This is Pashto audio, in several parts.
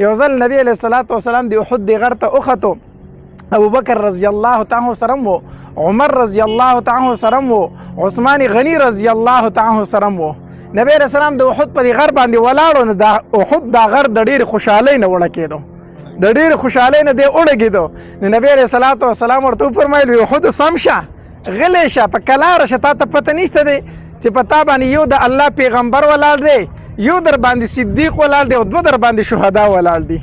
یو ځل نبی علیه الصلاة والسلام د احد د غر ته وختو، ابوبکر رضی الله تعالی سره و، عمر رضی الله تعالی سره و، عثمان غنی رضی الله تعالی سره و. نبی علیه السلام د احد په غر باندې ولاړو، نو د احد دا غر د ډېرې خوشحالۍ نه وړه کېدو، د ډېرې خوشحالۍ نه دی وړګېدو. نو نبی علیه الصلاة والسلام ورته وفرمایل احد سم شه، غلی شه، په کلاره شه، تا ته پته نشته دی چې په تا باندې یو د الله پیغمبر ولاړ دی، یو در باندې صدیق ولاړ دی او دوه در باندې شهدا ولاړ دي،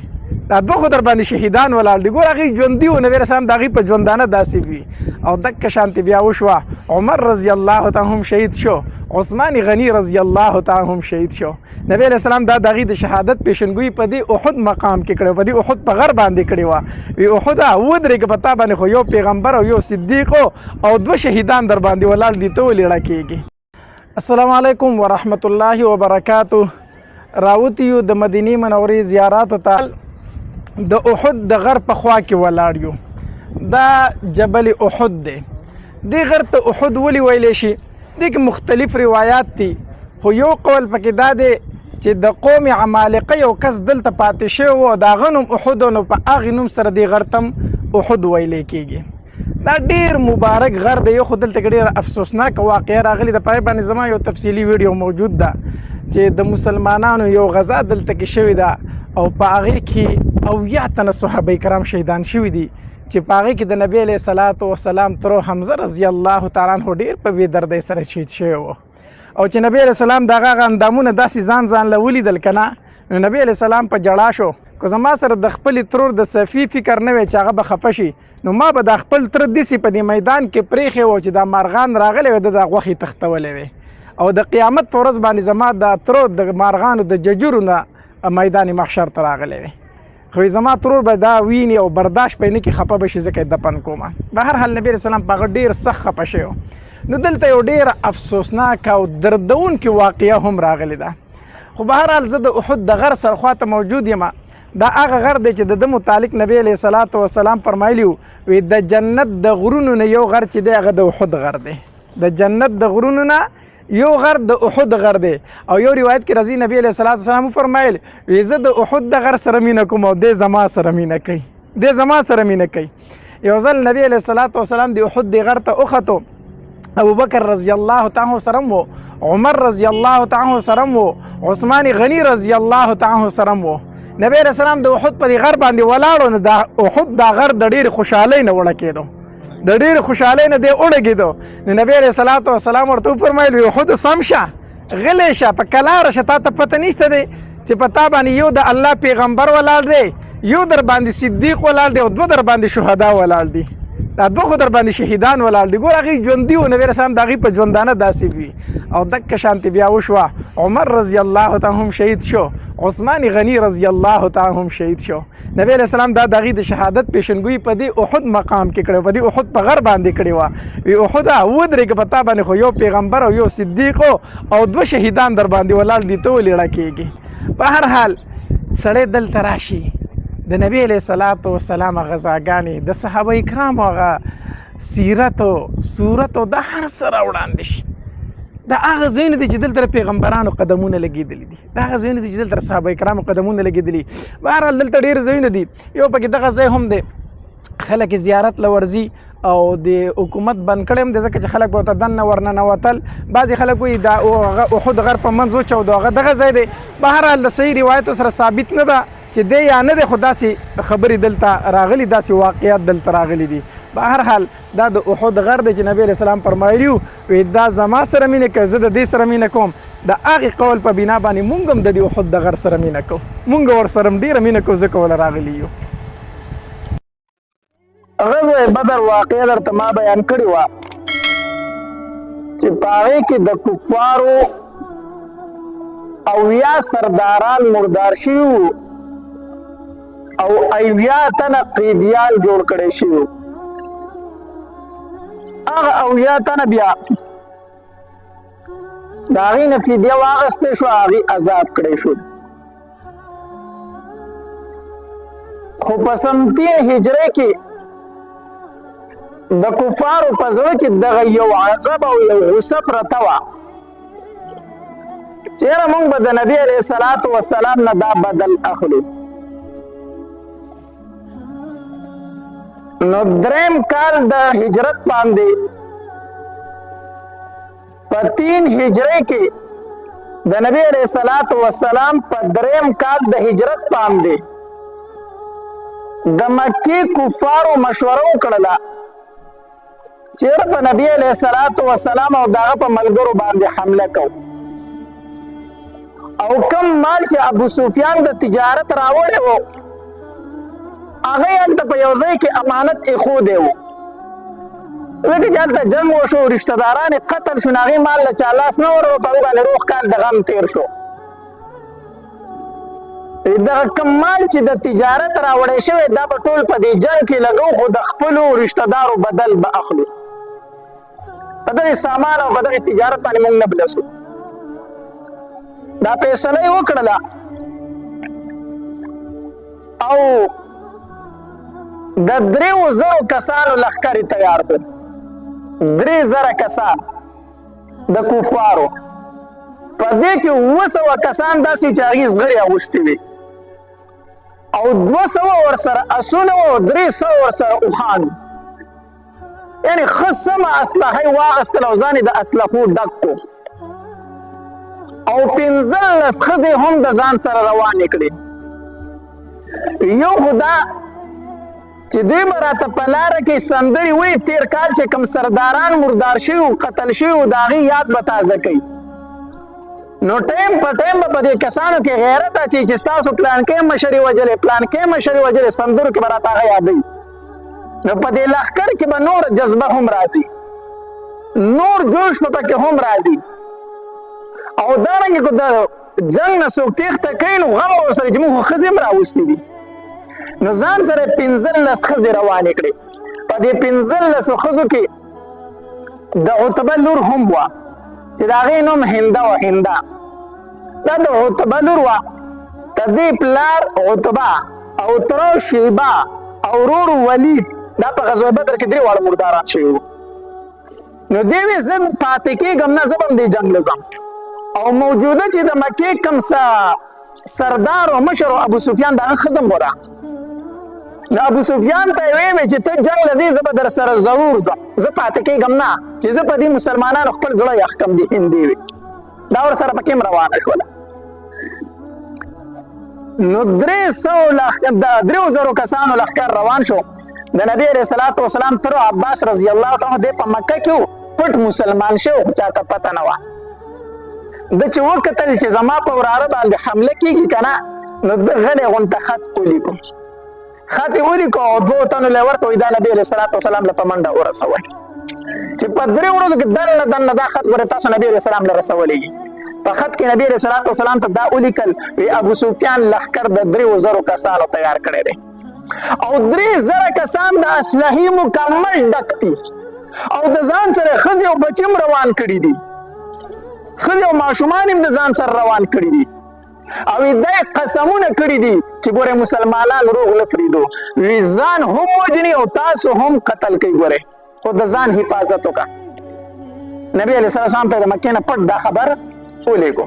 دا دوه خو در باندې شهیدان ولاړ دي. ګوره هغوی ژوندي وو، نبي رسول د هغوی په ژوندانه داسې وي. او دکه شانتې بیا وشوه، عمر رضی الله تعالی هم شهید شو، عثمان غنی رضی الله تعالی هم شهید شو. نبی علیه السلام دا د هغوی د شهادت پیشنګویي په دې احد مقام کې کړې، په دې احد په غر باندې کړې وه. وی احده ودرېږه، په تا باندې خو یو پیغمبر او یو صدیق او دوه شهیدان در باندې ولاړ دي، ته ولې اړه کېږي؟ السلام علیکم ورحمت الله وبرکاتو. راوتی یو د مدینې منورې زیاراتو ته، د احد د غر په خوا کې ولاړ یو. دا جبل احد دی. دې غر ته احد ولې ویلی شي؟ دې کې مختلف روایات دي، خو یو قول پکې دا دی چې د قوم عمالقه یو کس دلته پاتې شوی و، د هغه نوم احد و، نو په هغې نوم سره دې غر ته احد ویلی کېږي. دا ډېر مبارک غر دی. یو خو دلته کې ډېره افسوسناکه واقعه راغلې ده، په هغې باندې زما یو تفصیلي ویډیو موجود ده چې د مسلمانانو یو غزا دلته کې شوې ده او په هغې کې 80 تنه صحابه کرام شهیدان شوي دي، چې په هغې کې د نبي علیه الصلاة والسلام ترو حمزه رضی الله تعالی عنه ډېر په بې دردۍ سره شهید شوی و. او چې نبی علیه السلام د هغه اندامونه داسې ځان له ولیدل که نه، نو نبی علیه السلام په ژړا شو. که زما سره د خپلې ترور د صفي فکر نه وی چې هغه به خفه شي، نو ما به د خپل تره داسې په دې میدان کې پرېښی و چې دا مارغان راغلی وی، د غوښې تختولی وی، او د قیامت په ورځ باندې زما د ترور د مارغانو د ججرو نه میدان محشر ته راغلی وی. خو زما ترور به دا ویني او برداشت پې نه کړي، خفه به شي، ځکه یې دفن کومه. به هر حال نبي علیه السلام په هغه ډېر سخت خفه شوی. نو دلته یو ډېره افسوسناکه او دردونکې واقعه هم راغلې ده. خو به هر حال زه د احد د غر سر خواته موجود یم. دا هغه غر دی چې د ده متعلق نبی علیه الصلاة والسلام فرمایلي وي د جنت د غرونو نه یو غر چې دی هغه د احد غر دی. د جنت د غرونو نه یو غر د احد غر دی. او یو روایت کې راځي نبی علیه الصلاة والسلام وفرمایل وي زه د احد د غر سره مینه کوم او دی زما سره مینه کوي، دی زما سره مینه کوي. یو ځل نبی علیه الصلاة والسلام د احد د غر ته وختو، ابوبکر رضی الله تعالی سره و، عمر رضی الله تعالی سره و، عثمان غنی رضی الله تعالی سره و. نبی علیه السلام د احد په غر باندې ولاړو، نو د احد دا غر د ډېرې خوشحالۍ نه وړه کېدو، د ډېرې خوشحالۍ نه دی وړګېدو. نو نبی علیه الصلاة والسلام ورته وفرمایل احد سم شه، غلی شه، په کلاره شه، تا ته پته نشته دی چې په تا باندې یو د الله پیغمبر ولاړ دی، یو در باندې صدیق ولاړ دی او دوه در باندې شهدا ولاړ دي، دا دوه خو در باندې شهیدان ولاړ دي. ګوره هغوی ژوندي وو، نبي رسول د هغوی په ژوندانه داسې وي. او دکه شانتې بیا وشوه، عمر رضی الله تعالی هم شهید شو، عثمان غنی رضی الله تعالی هم شهید شو. نبی علیه السلام دا د هغوی د شهادت پیشنګویي په دې احد مقام کې کړې، په دې احد په غر باندې کړې وه. وی احده ودرېږه، په تا باندې خو یو پیغمبر او یو صدیق او دوه شهیدان در باندې ولاړ دي، ته ولې اړه کېږي؟ په هر حال سړی دلته راشي، د نبی علیه الصلاة والسلام غزاګانې، د صحابه کرامو هغه سیرت او صورت او دا هر څه راوړاندې شي. دا هغه ځایونه دي چې دلته پیغمبرانو قدمونه لګېدلي دي، دا هغه ځایونه دي چې دلته صحابه کرامو قدمونه لګېدلي. بهرحال دلته ډېر ځایونه دي، یو پکې دغه ځای هم دی، خلک زیارت له ورځي او د حکومت بند کړی هم دی، ځکه چې خلک به ورته دننه ورننوتل. بعضې خلک وایي دا احد غر په منځ وچاودو، هغه دغه ځای دی. بهرحال د صحیح روایتو سره ثابت نه ده چې دی یا نه دی، خو داسې خبرې دلته راغلي، داسې واقعیات دلته راغلي دي. په هر حال دا د احد غر دی چې نبی علیه السلام فرمایلي وي دا زما سره مینه کوي، زه د دې سره مینه کوم. د هغې قول په بنا باندې مونږ هم د دې احد د غر سره مینه کوو، مونږ ورسره هم ډېره مینه کوو، ځکه وله راغلي یو. غزوه بدر واقعه درته ما بیان کړې وه چې په هغې کې د کفارو 80 سرداران مردار شوي وو او 80 تنه قیدیان جوړ کړی شوي. هغه 80 تنه بیا د هغې نه فدیه واخیستې شوه، هغې آزاد کړی شو. خو په سمتین هجرې کې د کفارو په زړه کې دغه یو عذاب او یو غصه پرته وه چې یاره موږ به د نبي علیه الصلاة والسلام نه دا بدل اخلو. نو دریم کال د هجرت باندې په 3 هجری کې د نبی علیہ الصلوۃ والسلام په دریم کال د هجرت باندې د مکی کفارو مشوره وکړه چې په نبی علیہ الصلوۃ والسلام او دغه په ملګرو باندې حمله کوي او کم مال چې ابو سفیان د تجارت راوړی و هغه هلته په یو ځای کې امانت ایښودی و لکه چې هلته جنګ وشو رشته داران یې قتل شو نو هغې مال له چا لاس نه ور په هغې باندې روغ کال د غم تېر شو دغه کم مال چې د تجارت راوړی شوی دا به ټول په دې جنګ کې لګو خو د خپلو رشته دارو بدل به اخلو په دغې سامان او په دغې تجارت باندې موږ نه بلسو دا فیصله یې وکړله او د 3000 کسانو لښکر یې تیار کړ 3000 کسان د کفارو په دې کې 700 کسان داسې چې هغې زغرې اغوستې وي او 200 ورسره اسونه و 300 ورسره اوښان یعنې ښه سمه اسلحه یې واخیستل او ځان یې د اسلحو ډک کړو او 15 ښځې هم د ځان سره روانې کړې یو خو دا چې دوی به راته په لاره کې سندرې وایي تېر کال چې کوم سرداران مردار شوي و قتل شوي و د هغې یاد به تازه کوي نو ټایم په ټایم به په دې کسانو کې غیرت اچوي چې ستاسو پلانکې مشر یې وژلی پلانکې مشر یې وژلی سندرو کې به راته هغه یادوي نو په دې لښکر کې به نور جذبه هم راځي نور جوش به پکې هم راځي او دارنګې که د جنګ نه څوک تېښته کوي نو غم به ورسره چې موږ خو ښځې هم راوستې دي نو ځان سره 15 ښځې روانې کړې په دې 15 ښځو کې د عتبه لور هم وه چې د هغې نوم هنده وه هنده دا د عتبه لور وه د دې پلار عتبه او تره شیبه او ورور ولید دا په غزوه بدر کې 3 واړه مرداران شوي وو نو دې وې زه پاتې کېږم نه زه به هم دې جنګ له ځم او موجوده چې د مکې کوم سردار او مشر ابو سفیان د هغه ښځه هم وره نو ابو سفیان ته یې ویې چې ته جنګ له ځې زه به در سره ضرور ځم زه پاتې کېږم نه چې زه په دې مسلمانانو خپل زړه یخ کړم دې هندې وي دا ورسره پکې هم روانه شوله نو 3000 کسانو لښکر روان شو د نبی علیہ الصلوۃ والسلام تر عباس رضی الله تعالی دی په مکه کې پټ مسلمان شو خو چاته پته نه وه د چې وکتل چې زما په وراره باندې حمله کېږي که نه نو د غلی غونته خط ولیکو خط یې ولیکو او 2 تنو له ورته وایي دا نبي علیہ الصلوۃ والسلام له په منډه ورسوئ چې په 3 ورځو کې دننه دا خط ورته تاسو نبي علیہ السلام له رسولی په خط کې نبی علیہ الصلوۃ والسلام ته دا ولیکل وی ابو سفیان لښکر د 3000 کسانو تیار کړی دی او 3000 کسان د اسلحې مکمل ډک دي او د ځان سره ښځې او بچي هم روان کړي دي ښځې او ماشومان هم د ځان سره روان کړي دي او دا قسمونه کړي دي چې ګوره مسلمانان روغ نه پرېږدو وي ځان هم وژني او تاسو هم قتل کوي ګوره خو د ځان حفاظت وکړه نبي علیه السلام ته د مکې نه پټ دا خبر ولیکو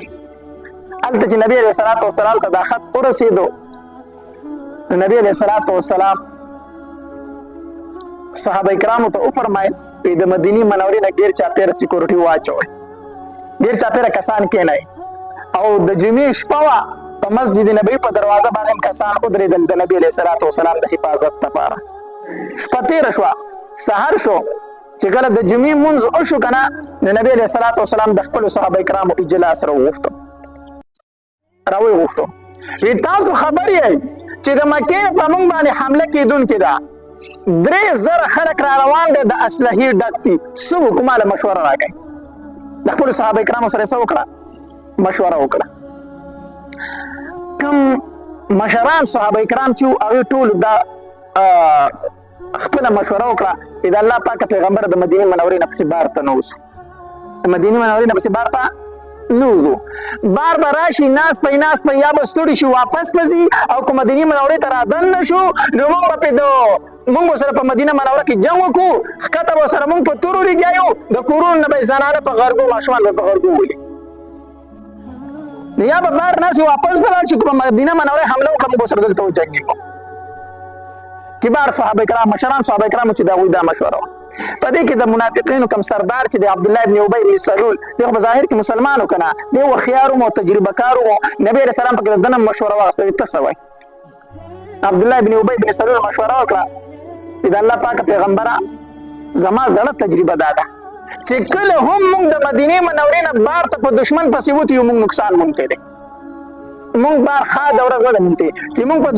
هلته چې نبي علیه السلام ته دا خط ورسېدو نو نبي علیه السلام صحابه کرامو ته وفرمایل چې د مدینې منورې نه ډېر چاپېره سیکورټي واچوئ ډېر چاپېره کسان کېنئ او د جمعې شپه وه په مسجد نبوي په دروازه باندې کسان ودرېدل د نبي علیه السلام د حفاظت لپاره شپه تېره شوه سهار شو چې کله د جمعې مونځ وشو که نه نو نبي علیه السلام د خپلو صحابه کرامو اجلاس راوغوښتو وی تاسو خبر یې چې د مکې په موږ باندې حمله کېدونکې ده 3000 خلک را روان دي د اسلحې ډک دي څه وکړو ماله مشوره راکړئ د خپلو صحابه کرامو سره څه وکړه مشوره وکړه کوم مشران صحابه کرام چې هغوی ټولو دا خپله مشوره وکړه چې د الله پاکه پیغمبر د مدینې منورې نه پسې بار ته نه وځو د مدینې منورې نه پسې بار ته نه وځو بار به راشي ناست پی یا به ستړي شي واپس به ځي او که مدینې منورې ته رادننه شو نو موږ به سره په مدینه منوره کې جنګ وکړو ښکته به سره موږ په تورو لګیا یو د کورونو نه به یې زنانه په غرګو ماشومان به په غرګو ولي نو یا به بار ناسي واپس به لاړ شي که په مدینه منوره حمله وکړه موږ به سره دلته وجنګېږو کبار صحابه کرام مشران صحابه کرام چې دا وی دا مشوره په دې کې د منافقینو کم سردار چې د عبد الله ابن ابي بن سلول دغه ظاهر کې مسلمانو کنه دی وخيار او تجربه کار او نبی رسول الله په دنه مشوره واغسته تسوي عبد الله ابن ابي بن سلول مشوره وکړه د الله پاک پیغمبره زما زړه تجربه داده چې کله هم موږ د مدینه منورې نه بار ته په دشمن پسې وته یو موږ نقصان مونږ دی موږ بار خا د ورځ نه مونږ چې موږ په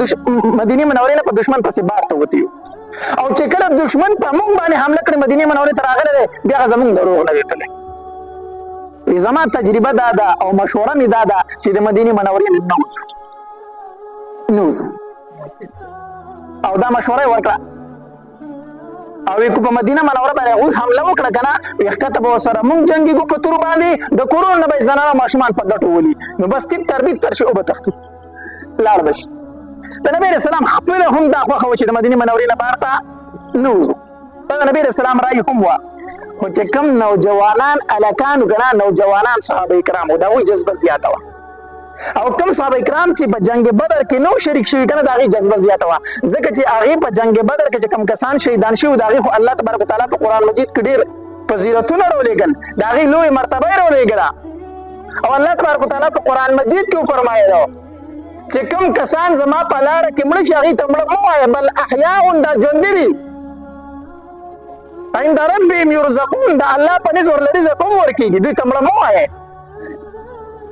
مدینه منورې نه په دشمن پسې بار ته وته او چې کله دشمن په موږ باندې حمله کړې مدینه منورې ته راغله بیا زموږ دروغ نه دیتله زما تجربه داده او مشوره می داده چې د مدینه منورې نوز او دا مشوره ورکړه او یو په مدینه منوره باندې هغه حمله وکړه کنه وخته به سره مونږ جنگي کو په تور باندې د کورون نه به زنانه ماشومان په ګټو ولي نو بس تی تربیت پر شي او به تختی لاړ بش د نبی رسول الله خپل هم دا خو چې د مدینه منورې نه بارته نوزو د نبی رسول الله رائے هم وا خو چې کم نوجوانان الکانو ګنا نوجوانان صحابه کرام دا وی جذبه زیاته وا او کوم صحابه کرام چې په جنگ بدر کې نو شریک شوی کنه دا غي جذبه زیاته وا ځکه چې هغه په جنگ بدر کې چې کم کسان شهیدان شوی دا غي خو الله تبارک وتعالى په قران مجید کې ډیر فضیلتونه ورولېګل دا غي لوی مرتبه ورولېګل او الله تبارک وتعالى په قران مجید کې فرمایي چې کوم کسان زما په لار کې مړ شي هغه ته مړ مو وایي بل احیاء دا ژوند دي عند ربهم يرزقون دا الله په نظر لري رزق ورکړي دوی ته مړ مو وایي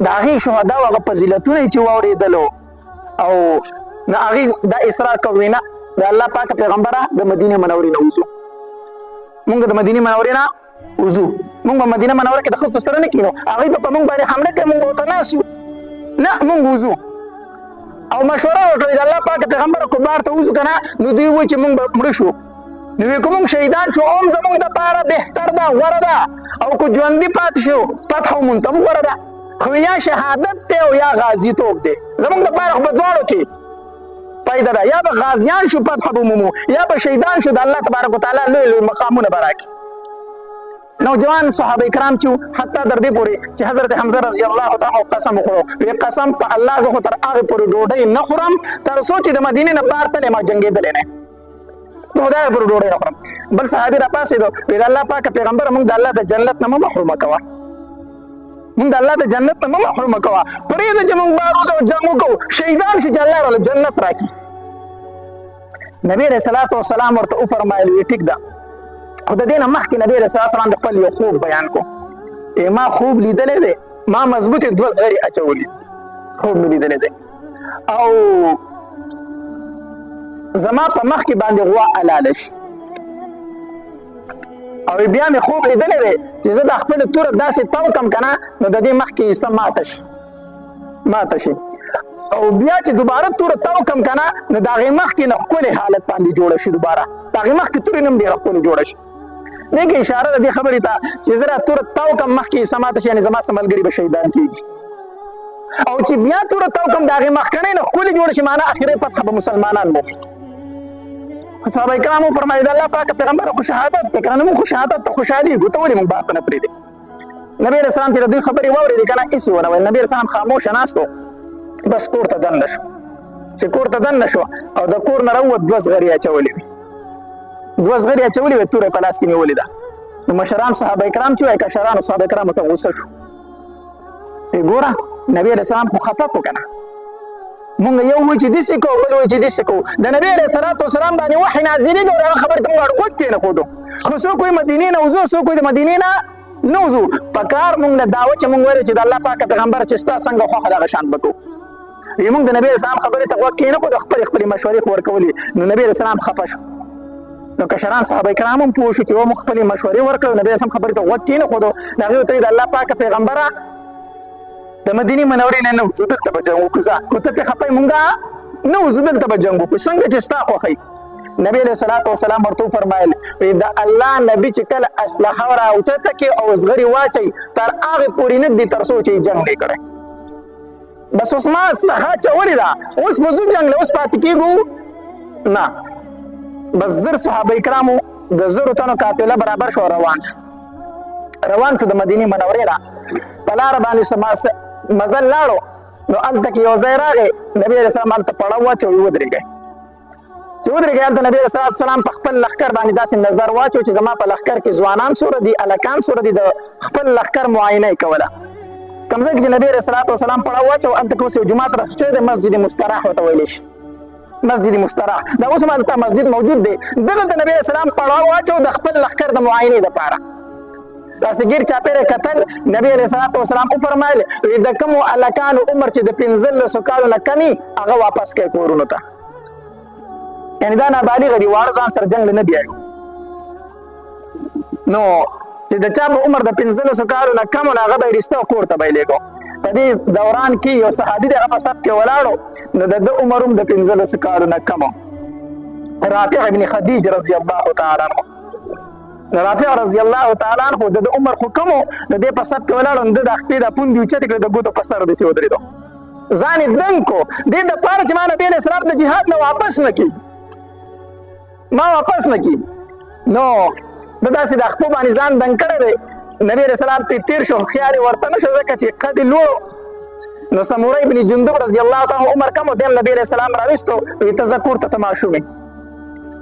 دا هغه شهدا او فضیلتونه چې وریدلو او نه هغه د اصرار کوي نه د الله پاک پیغمبره د مدینه منورې نه وځو موږ د مدینه منورې نه وځو موږ په مدینه منوره کې د خصوص سره نه کینو هغه په موږ باندې حمله کوي موږ ته ناسو نه موږ وځو او مشوره وکړه د الله پاک پیغمبر کو بار ته وځو کنه نو دوی و چې موږ مړ شو نو کوم شهیدان شو هم زموږ د پاره بهتر ده غوړه ده او کو ژوندۍ پات شو فتح مونږ ته غوړه ده خو یا شهادت ته او یا غازی توپ دی زمونږ د پاره په دواړو کې پیدا ده یا به غازیان شو فتح بمومو یا به شهیدان شو د الله تبارک وتعالى لوی لوی مقامونه براکي نوجوان صحابه کرام چې حتی در دې پورې چې حضرت حمزه رضی الله تعالی قسم وکړو وی قسم په الله زه تر هغه پورې ډوډۍ نه خورم تر څو چې د مدینې نه بار ته ما جنګېدل نه خدای پر ډوډۍ نه خورم بل صحابي را پاسېدو وی الله پاک پیغمبر موږ د الله د جنت نه محروم کوه موږ د الله د جنت نه محروم کوه پرې د موږ باروز او جنگ وکړو شهیدان شي چې الله تعالی جنت راکړي نبی رسول الله والسلام ورته فرمایلی ټیک ده او د دې نه مخکې نبی رسول الله د خپل یو خوب بیان کو ما خوب لیدلې ده ما مضبوط دوه زغری اچولې خوب مې لیدلې ده او زما په مخ کې باندې غوا علالش او بیا مې خوب لیدلې ده چې زه د خپل تور داسې تاو کم کنه نو د دې مخ کې سم ماته شي او بیا چې دوباره تور تاو کم کنه نو دا غي مخ کې نه خپل حالت باندې جوړ شي دوباره دا غي مخ کې تور نم ډیر خپل جوړ شي دغه اشاره د دې خبرې ته چې زرا تور تاو کم مخ کې سماته شي یعنی زما سملګری به شهیدان کیږي او چې بیا تور تاو کم دا غي مخ کنه نه خپل جوړ شي معنی اخیره فتح به مسلمانان مو صحابه کرامو فرمایي الله پاک پیغمبر خو شهادت ته کنه مو خو شهادت ته خوشالي ګوتوري مونږ باطن پرې دي نبی رسول الله دې خبرې ووري کنه ایسي ونه نبی رسول الله خاموش ناستو بس کور ته دن شو چې کور ته دن شو او د کور نه راووت دوه زغری اچولې دوه زغری اچولې وي تورې په لاس کې نیولې ده نو مشران صحابه کرام چې وای کشران صحابه کرام ته غوسه شو وګوره نبی رسول الله په خطا کو کنه مونږ یو و چې دسې کو بل و چې دسې کو د نبی رسول الله والسلام باندې وحی نازلې ده او خبر ته موږ وخت کې نه خودو خو څوک کوئی مدینې نه وزو څوک کوئی مدینې نه نوزو پکار مونږ له دعوت چې مونږ ورته چې د الله پاک پیغمبر چې ستا څنګه خو خدای شان بکو موږ د نبی رسول الله خبره ته وخت کې نه خو خپل مشورې خور کولې نو نبی رسول الله خپه شو نو کشران صحابه کرام هم پوه شو چې و خپل مشورې ورکړو نبی رسول خبره ته وخت کې نه خو دا غوته د الله پاک پیغمبر د مدینه منورې نه نو زده ته بجنګ وکړه کوته په خپای مونږه نو زده ته بجنګ وکړه څنګه چې ستا خوخی نبی علیہ الصلوۃ والسلام ورته فرمایل دا الله نبی چې کله اسلحه راوته تکي او زغری واچي تر هغه پورې نه دي تر څو چې جنگ نه کړي بس اوس ما اسلحه چولې دا اوس موږ جنگ له اوس پات کېګو نه بس زر صحابه کرامو د زر تنو قافله برابر شو روان شو د مدینه منورې را پلار باندې سماس مزل لاړو نو الته کې یو ځای راغی نبی رسول الله ته پړاو واچو ودرېږي چې ودرېږئ هلته نبي علیه صلات وسلام په خپل لښکر باندې داسې نظر واچو چې زما په لښکر کې ځوانان څومره دي هلکان څومره دي د خپل لښکر معاینه یې کوله کوم ځای کې چې نبي علیه صلات وسلام پړاو واچو هلته کې اوس یو جومات راښکته شوی دی مسجد مستراح ورته ویلی شي مسجد مستراح دا اوس هم هلته مسجد موجود دی دغلته نبي علیه السلام پړاو واچو د خپل لښکر د معاینې دپاره داسې ګیر چاپېره کتل نبي علیه صلات وسلام وفرمایل د کومو هلکانو عمر چې د 15 کالو نه کم هغه واپس کوي کورونو ته یعنې دا نابالغه دي واړه ځان سره جنګ له نه بیایو نو چې د چا په عمر د 15 کالو نه کم نو هغه به یې رښتیا کور ته به یې لېږو په دې دوران کې یو صحابي دی هغه په صف کې ولاړو نو د ده عمر هم د 15 کالو نه کم رافع ابن خدیج رضی الله تعالی عنه رافع رضی الله تعالی عنه د عمر خو کم و د دې په صف کې ولاړو نو د د خپې دا پوندې اوچتې کړې د ګوتو په سر داسې ودرېدو ځان یې دنګ کړو دې دپاره چې ما نبي علیه السلام د جهاد نه واپس نه کړي ما واپس نه کړي نو د داسې د خپو باندې ځان دنګ کړی دی نبي علیه السلام پرې تېر شو خیال یې ورته نه شو ځکه چې قد یې لوړ نو سموری بن جندب رضی الله تعالی عمر کم و دیم نبی علیه السلام راویستو وی ته ځه کور ته ته ماشوم یې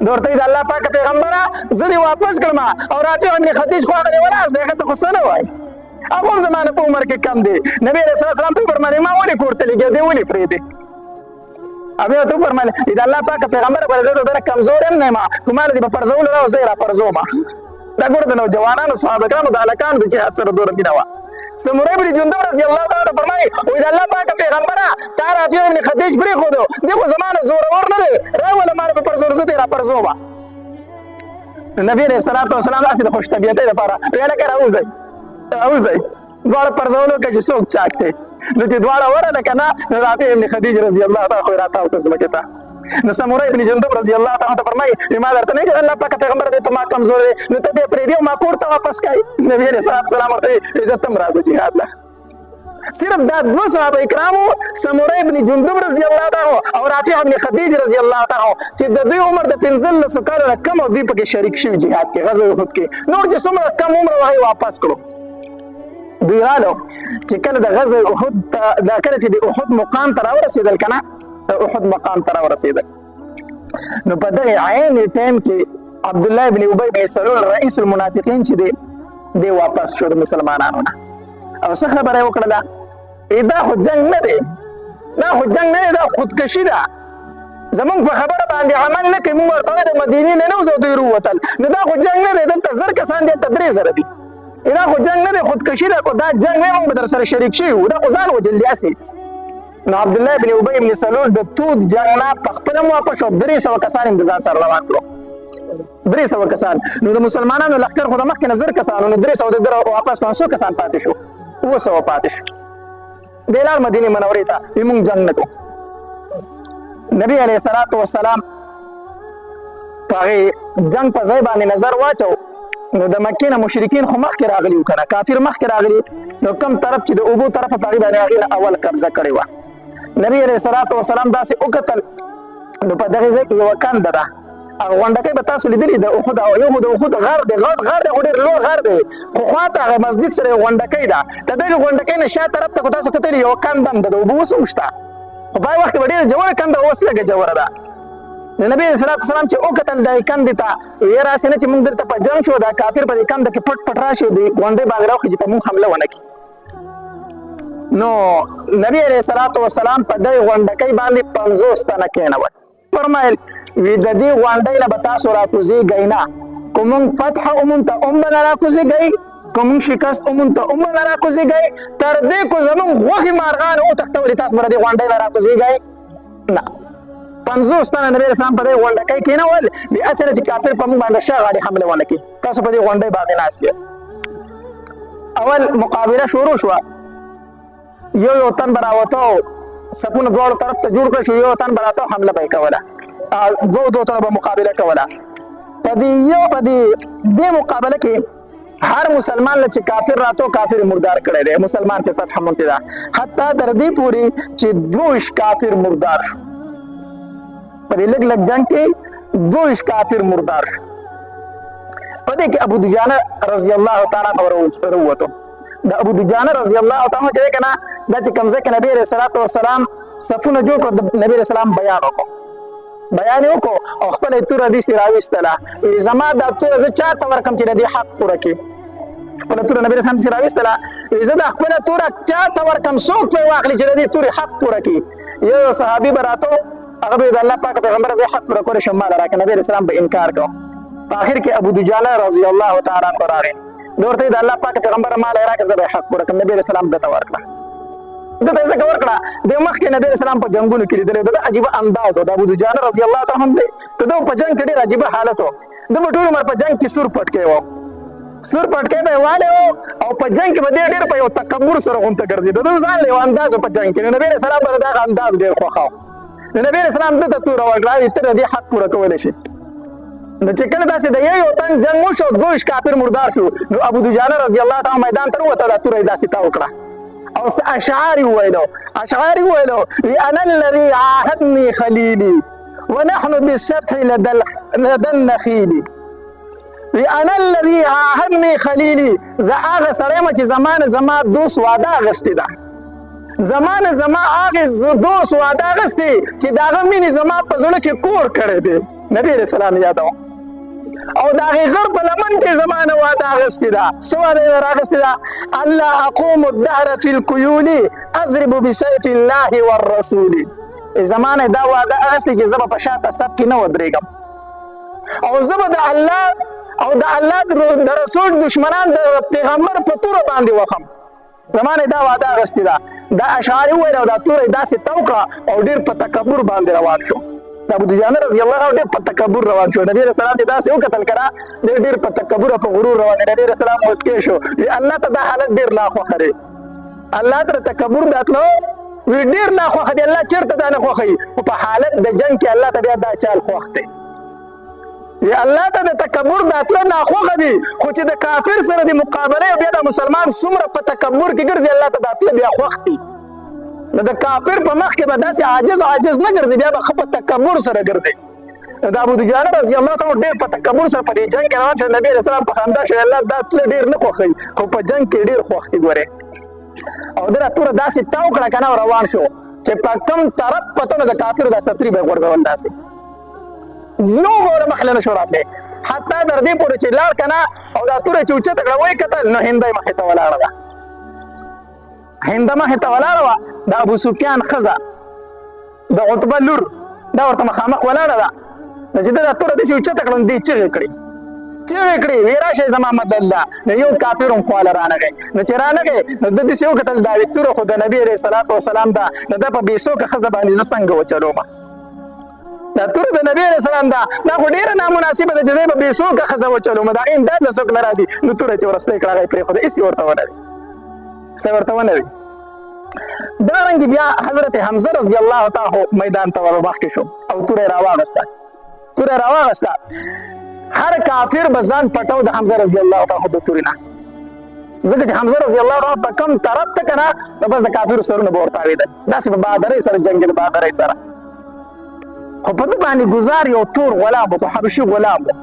د ورته وایي د الله پاکه پیغمبره زه دې واپس کړم او رافع ابن خدیج خو هغه دی ولاړ دی هغه ته خو څه نه وایي هغه هم زما نه په عمر کې کم دی نبي علیه السلام ته وفرمایل ما ولې کور ته لېږې دی ولې پرېږدې بیا ورته وفرمایل د الله پاکه پیغمبره بله زه د ده نه کمزور یم نه یم که ما له دې په پرځولو را زه یې را پرځوم دا ګوره د نوجوانانو صحابه کرامو د هلکانو د جهاد سره دومره مینه وه سموری بن جندب رضی الله تعالی فرمایي وایي د الله پاکه پیغمبره تا رافع ابن خدیج پرېښودو دی خو زما نه زورور نه دی راوله ما نه په پرځولو زه ته یې را پرځومه نبي علیه الصلاة وسلام داسې د خوش طبیعتۍ دپاره ویې لکه راوځئ راوځئ دواړه پرځولو که چې څوک چاک دی نو چې دواړه ورغله که نه نو رافع ابن خدیج رضی الله تعالی خو یې راتاو کړ ځمکې ته نو سموری ابن جندب رضی الله تعالی ته فرمایي ما درته نه الله پاکه پیغمبر دی په ما کمزور دی نو ته دې پرېږدي او ما کور ته واپس کوي نبي علیه السلام ورته وایي عزت هم راځه جهاد له صرف دا دوه صحابه کرامو سموری ابن جندب رضی الله تعالی او رافع ابن خدیج رضی الله تعالی چې د دوی عمر د 15 کالو نه کم او دوی پکې شریک شوي جهاد کې غزوه احد کې نور چې څومره کم عمر وه واپس کړو دوی رالو چې کله د غزوه احد دا کله چې د احد مقام ته راورسېدل که نه احد مقام ته راورسېدل نو په دغه عین ټایم کې عبدالله ابن ابی بن سلول رئیس المنافقین چې دی واپس شو د مسلمانانو نه او څه خبره یې وکړله دا خو جنګ نه دی دا خو جنګ نه دی دا خودکشي ده زمونږ په خبره باندې عمل نه کوي مونږ ورته د مدینې نه نوځو دوی رووتل نو دا خو جنګ نه دی دلته 1000 کسان دي هلته 3000 دي دا خو جنګ نه دی خودکشي ده دا جنګ نه مونږ به در سره شریک شوي وو دا خو ځان وجل دی هسې نو عبدالله ابن ابی ابن سلول د تود جنګ نه پخپله واپس شو 300 کسان یې د ځان سره روان کړو 300 کسان نو د مسلمانانو لښکر خو د مخکې نه 1000 کسان نو 300 د واپس 500 کسان پاتې شو 200 پاتې شو دی لاړ مدینې منورې ته وایي مونږ جنګ نه کوو نبي علیه الصلاة وسلام په هغې جنګ په ځای باندې نظر واچو نو د مکې نه مشرکین خو مخکې راغلي وو که نه کافر مخکې راغلي نو کم طرف چې د اوبو طرفه په هغې باندې هغې نه اول قبضه کړې وه نبي علیه الصلاة وسلام داسې وکتل نو په دغې ځای کې یوه کنده ده هغه غونډکۍ به تاسو لیدلي د احد یو خو د احد غر دی غټ غر دی خو ډېر لوړ غر دی خو خواته هغه مسجد سره یو غونډکۍ ده د دغې غونډکۍ نه شا طرف ته خو تاسو کتلي یوه کنده هم ده د اوبو اوس هم شته خو په هغه وخت کې به ډېره ژوره کنده اوس لږه ژوره ده نو نبي علیه الصلاة وسلام چې وکتل دغې کندې ته ویې راسې نه چې مونږ دلته په جنګ شو دا کافر په دې کنده کې پټ پټ راشي د غونډۍ باندې راوخي چې په مونږ حمله ونه کړي نو نبي علیه الصلاة وسلام په دغې غونډکۍ باندې 50 تنه کېنول فرمایل وی د دې غونډۍ نه به تاسو راکوزېږئ نه که مونږ فتح ومونته هم به نه راکوزېږئ که مونږ شکست ومونته هم به نه راکوزېږئ تر دې کو زمونږ غوښې مارغان وتښتولې تاسو به د دې غونډۍ نه راکوزېږئ نه 50 تنه نبي اسلام په دې غونډکۍ کېنول بیا هسې نه چې کافر په مونږ باندې شا غاړې حمله ونه کړي تاسو په دې غونډۍ باندې ناست یې اول مقابله شروع شوه یو تن به راوته صفونه دواړو طرف ته جوړ کړه شو یو تن به راته حمله به یې کوله دو تنه به مقابله کوله په دې مقابله کې هر مسلمان له چې کافر راتو کافر مردار کړی دی مسلمان په فتح مونته ده حتی تر دې پورې چې 2 کافر مردار شو په دې لږ جنګ کې 2 کافر مردار شو په دې کې ابو دجانه رضی الله تعالی عنہ وروته د ابو دجانه رضی الله تعالی عنہ چې کنه دا چې کوم ځای کې نبی رسول الله صفونه جوړ کړ د نبی رسول الله بیان وکړ بیان یې وکړو او خپله یې توره داسې راویستله زما دا توره زه چا ته ورکړم چې د دې حق پوره کړي خپله توره نبي رسول الله راویستله زه دا خپله توره چا ته ورکړم څوک به یې واخلي چې د دې تورې حق پوره کړي یو صحابي به راته هغه به د الله پاک پیغمبر زه حق پوره کولی شم ما راکړه نبي رسول الله به انکار کوو په آخر کې ابو دجانه رضی الله تعالی عنه راغی ده ورته د الله پاک پیغمبر ما له راکړه زه به حق پوره کړم نبي رسول الله دته ورکړه دته یې ځکه ورکړه د مخکې نبي رسول الله په جنګونو کې لیدلی د عجیبه انداز و د ابو دجانه رضی الله تعالی عنه دی د په جنګ کې ډېر عجیبه حالت و د به ټول عمر په جنګ کې سور پټکی و سور پټکی به یې والی او په جنګ کې به دی ډېر په یو تکبر سره غونته ګرځېده د ځان له یو انداز په جنګ کې نبي رسول الله به دغه انداز ډېر خوښاو د نبي رسول الله دته توره ورکړه ته د دې حق پوره کولی شي نو چې کله داسې د یو تن جنګ وشو دوش کافر مردار شو نو ابو دجانه رضی الله تعالی میدان ته ووته دا توره یې داسې تاو کړه او اشعار یې وویلو انا الذي عاهدني خليلي ونحن بالسبح لدى النخيل انا الذي عاهدني خليلي زه هغه سړی یم چې زما دوست واده اخیستې ده زما هغې دوست واده اخیستې چې د هغه مینې زما په زړه کې کور کړی دی نبي رسول الله یادوم او د هغې غر په لمن کې زما نه واده اخیستې ده څه واده یې رااخیستې ده الله اقوم الدهر في القیول اضرب بسیف الله والرسول زما نه دا واده اخیستې چې زه به په شاته صف کې نه ودرېږم او زه به د الله او د الله د رسول دشمنان د پیغمبر په توره باندې وخم زما نه دا واده اخیستې ده دا اشعار یې وویل او دا توره یې داسې تو کړه او ډېر په تکبر باندې روان شو د ابو دجانه رضی الله عنه ډېر په تکبر روان شو نبي رسول الله داسې وکتل کړه ډېر په تکبر او په غرور روان دی نبي رسول الله مسکی شو الله ته دا حالت ډېر ناخوښه دی الله ته تکبر داتلو ډېر ناخوښه دی الله چېرته دا نه خوښوي خو په حالت د جنګ کې الله ته بیا دا چال خوښ دی الله ته د تکبر داتله ناخوښه دي خو چې د کافر سره د مقابله بیا د مسلمان څومره په تکبر کې ګرځي الله ته داتله بیا خوښ دي نو د کافر په مخ کې به داسې عاجز نه ګرځي بیا به ښه په تکبر سره ګرځي د ابو دجانه رضی الله تعالی ډېر په تکبر سره په دې جنګ کې روان شو نبي رسول الله په خندا شو الله دا تله ډېر نه خوښوي خو په جنګ کې ډېر خوښ دي ګورې او دغه توره داسې تاو کړه که نه روان شو چې په کوم طرف پته نو د کافرو دا ستري به یې غورځول داسې یو به ور مخله نه شو راتلی حتی تر دې پورې چې لاړ که نه او دا توره چې اوچته کړه ویې کتل نو هنده یې مخې ته ولاړه ده هنده مخې ته ولاړه وه د ابو سفیان ښځه د عتبه لور دا ورته مخامخ ولاړه ده نو چې ده دا توره داسې اوچته کړه نو دې چغې کړې ویې راشئ زما مدد ده نو یو کافر هم خواله رانغی نو چې رانغی نو ده داسې وکتل دا توره خو د نبي علیه صلات وسلام ده نو ده په بېڅوکه ښځه باندې زه څنګه وچلومه دا توره د نبي علیه السلام ده دا خو ډېره نامناسبه ده چې زه یې په بېڅوکه ښځه وچلوم د هغې امداد له څوک نه را ځي نو توره چې ورستی کړه هغه یې پرېښوده هېڅ یې ورته ونه وي څه ورته ونه وي دارنګې بیا حضرت حمزه رضی الله تعالی میدان ته ور مخکې شو او توره یې راواغسته هر کافر به ځان پټو د حمزه رضی الله تعالی د تورې نه ځکه چې حمزه رضی الله تعالی په کوم طرف ته که نه نو بس د کافرو سرونه به ورته تاوېدل داسې په بهادرۍ سره جنګېده بهادرۍ سره خو په ده باندې ګزار یو تور غلام و په حبشي غلام و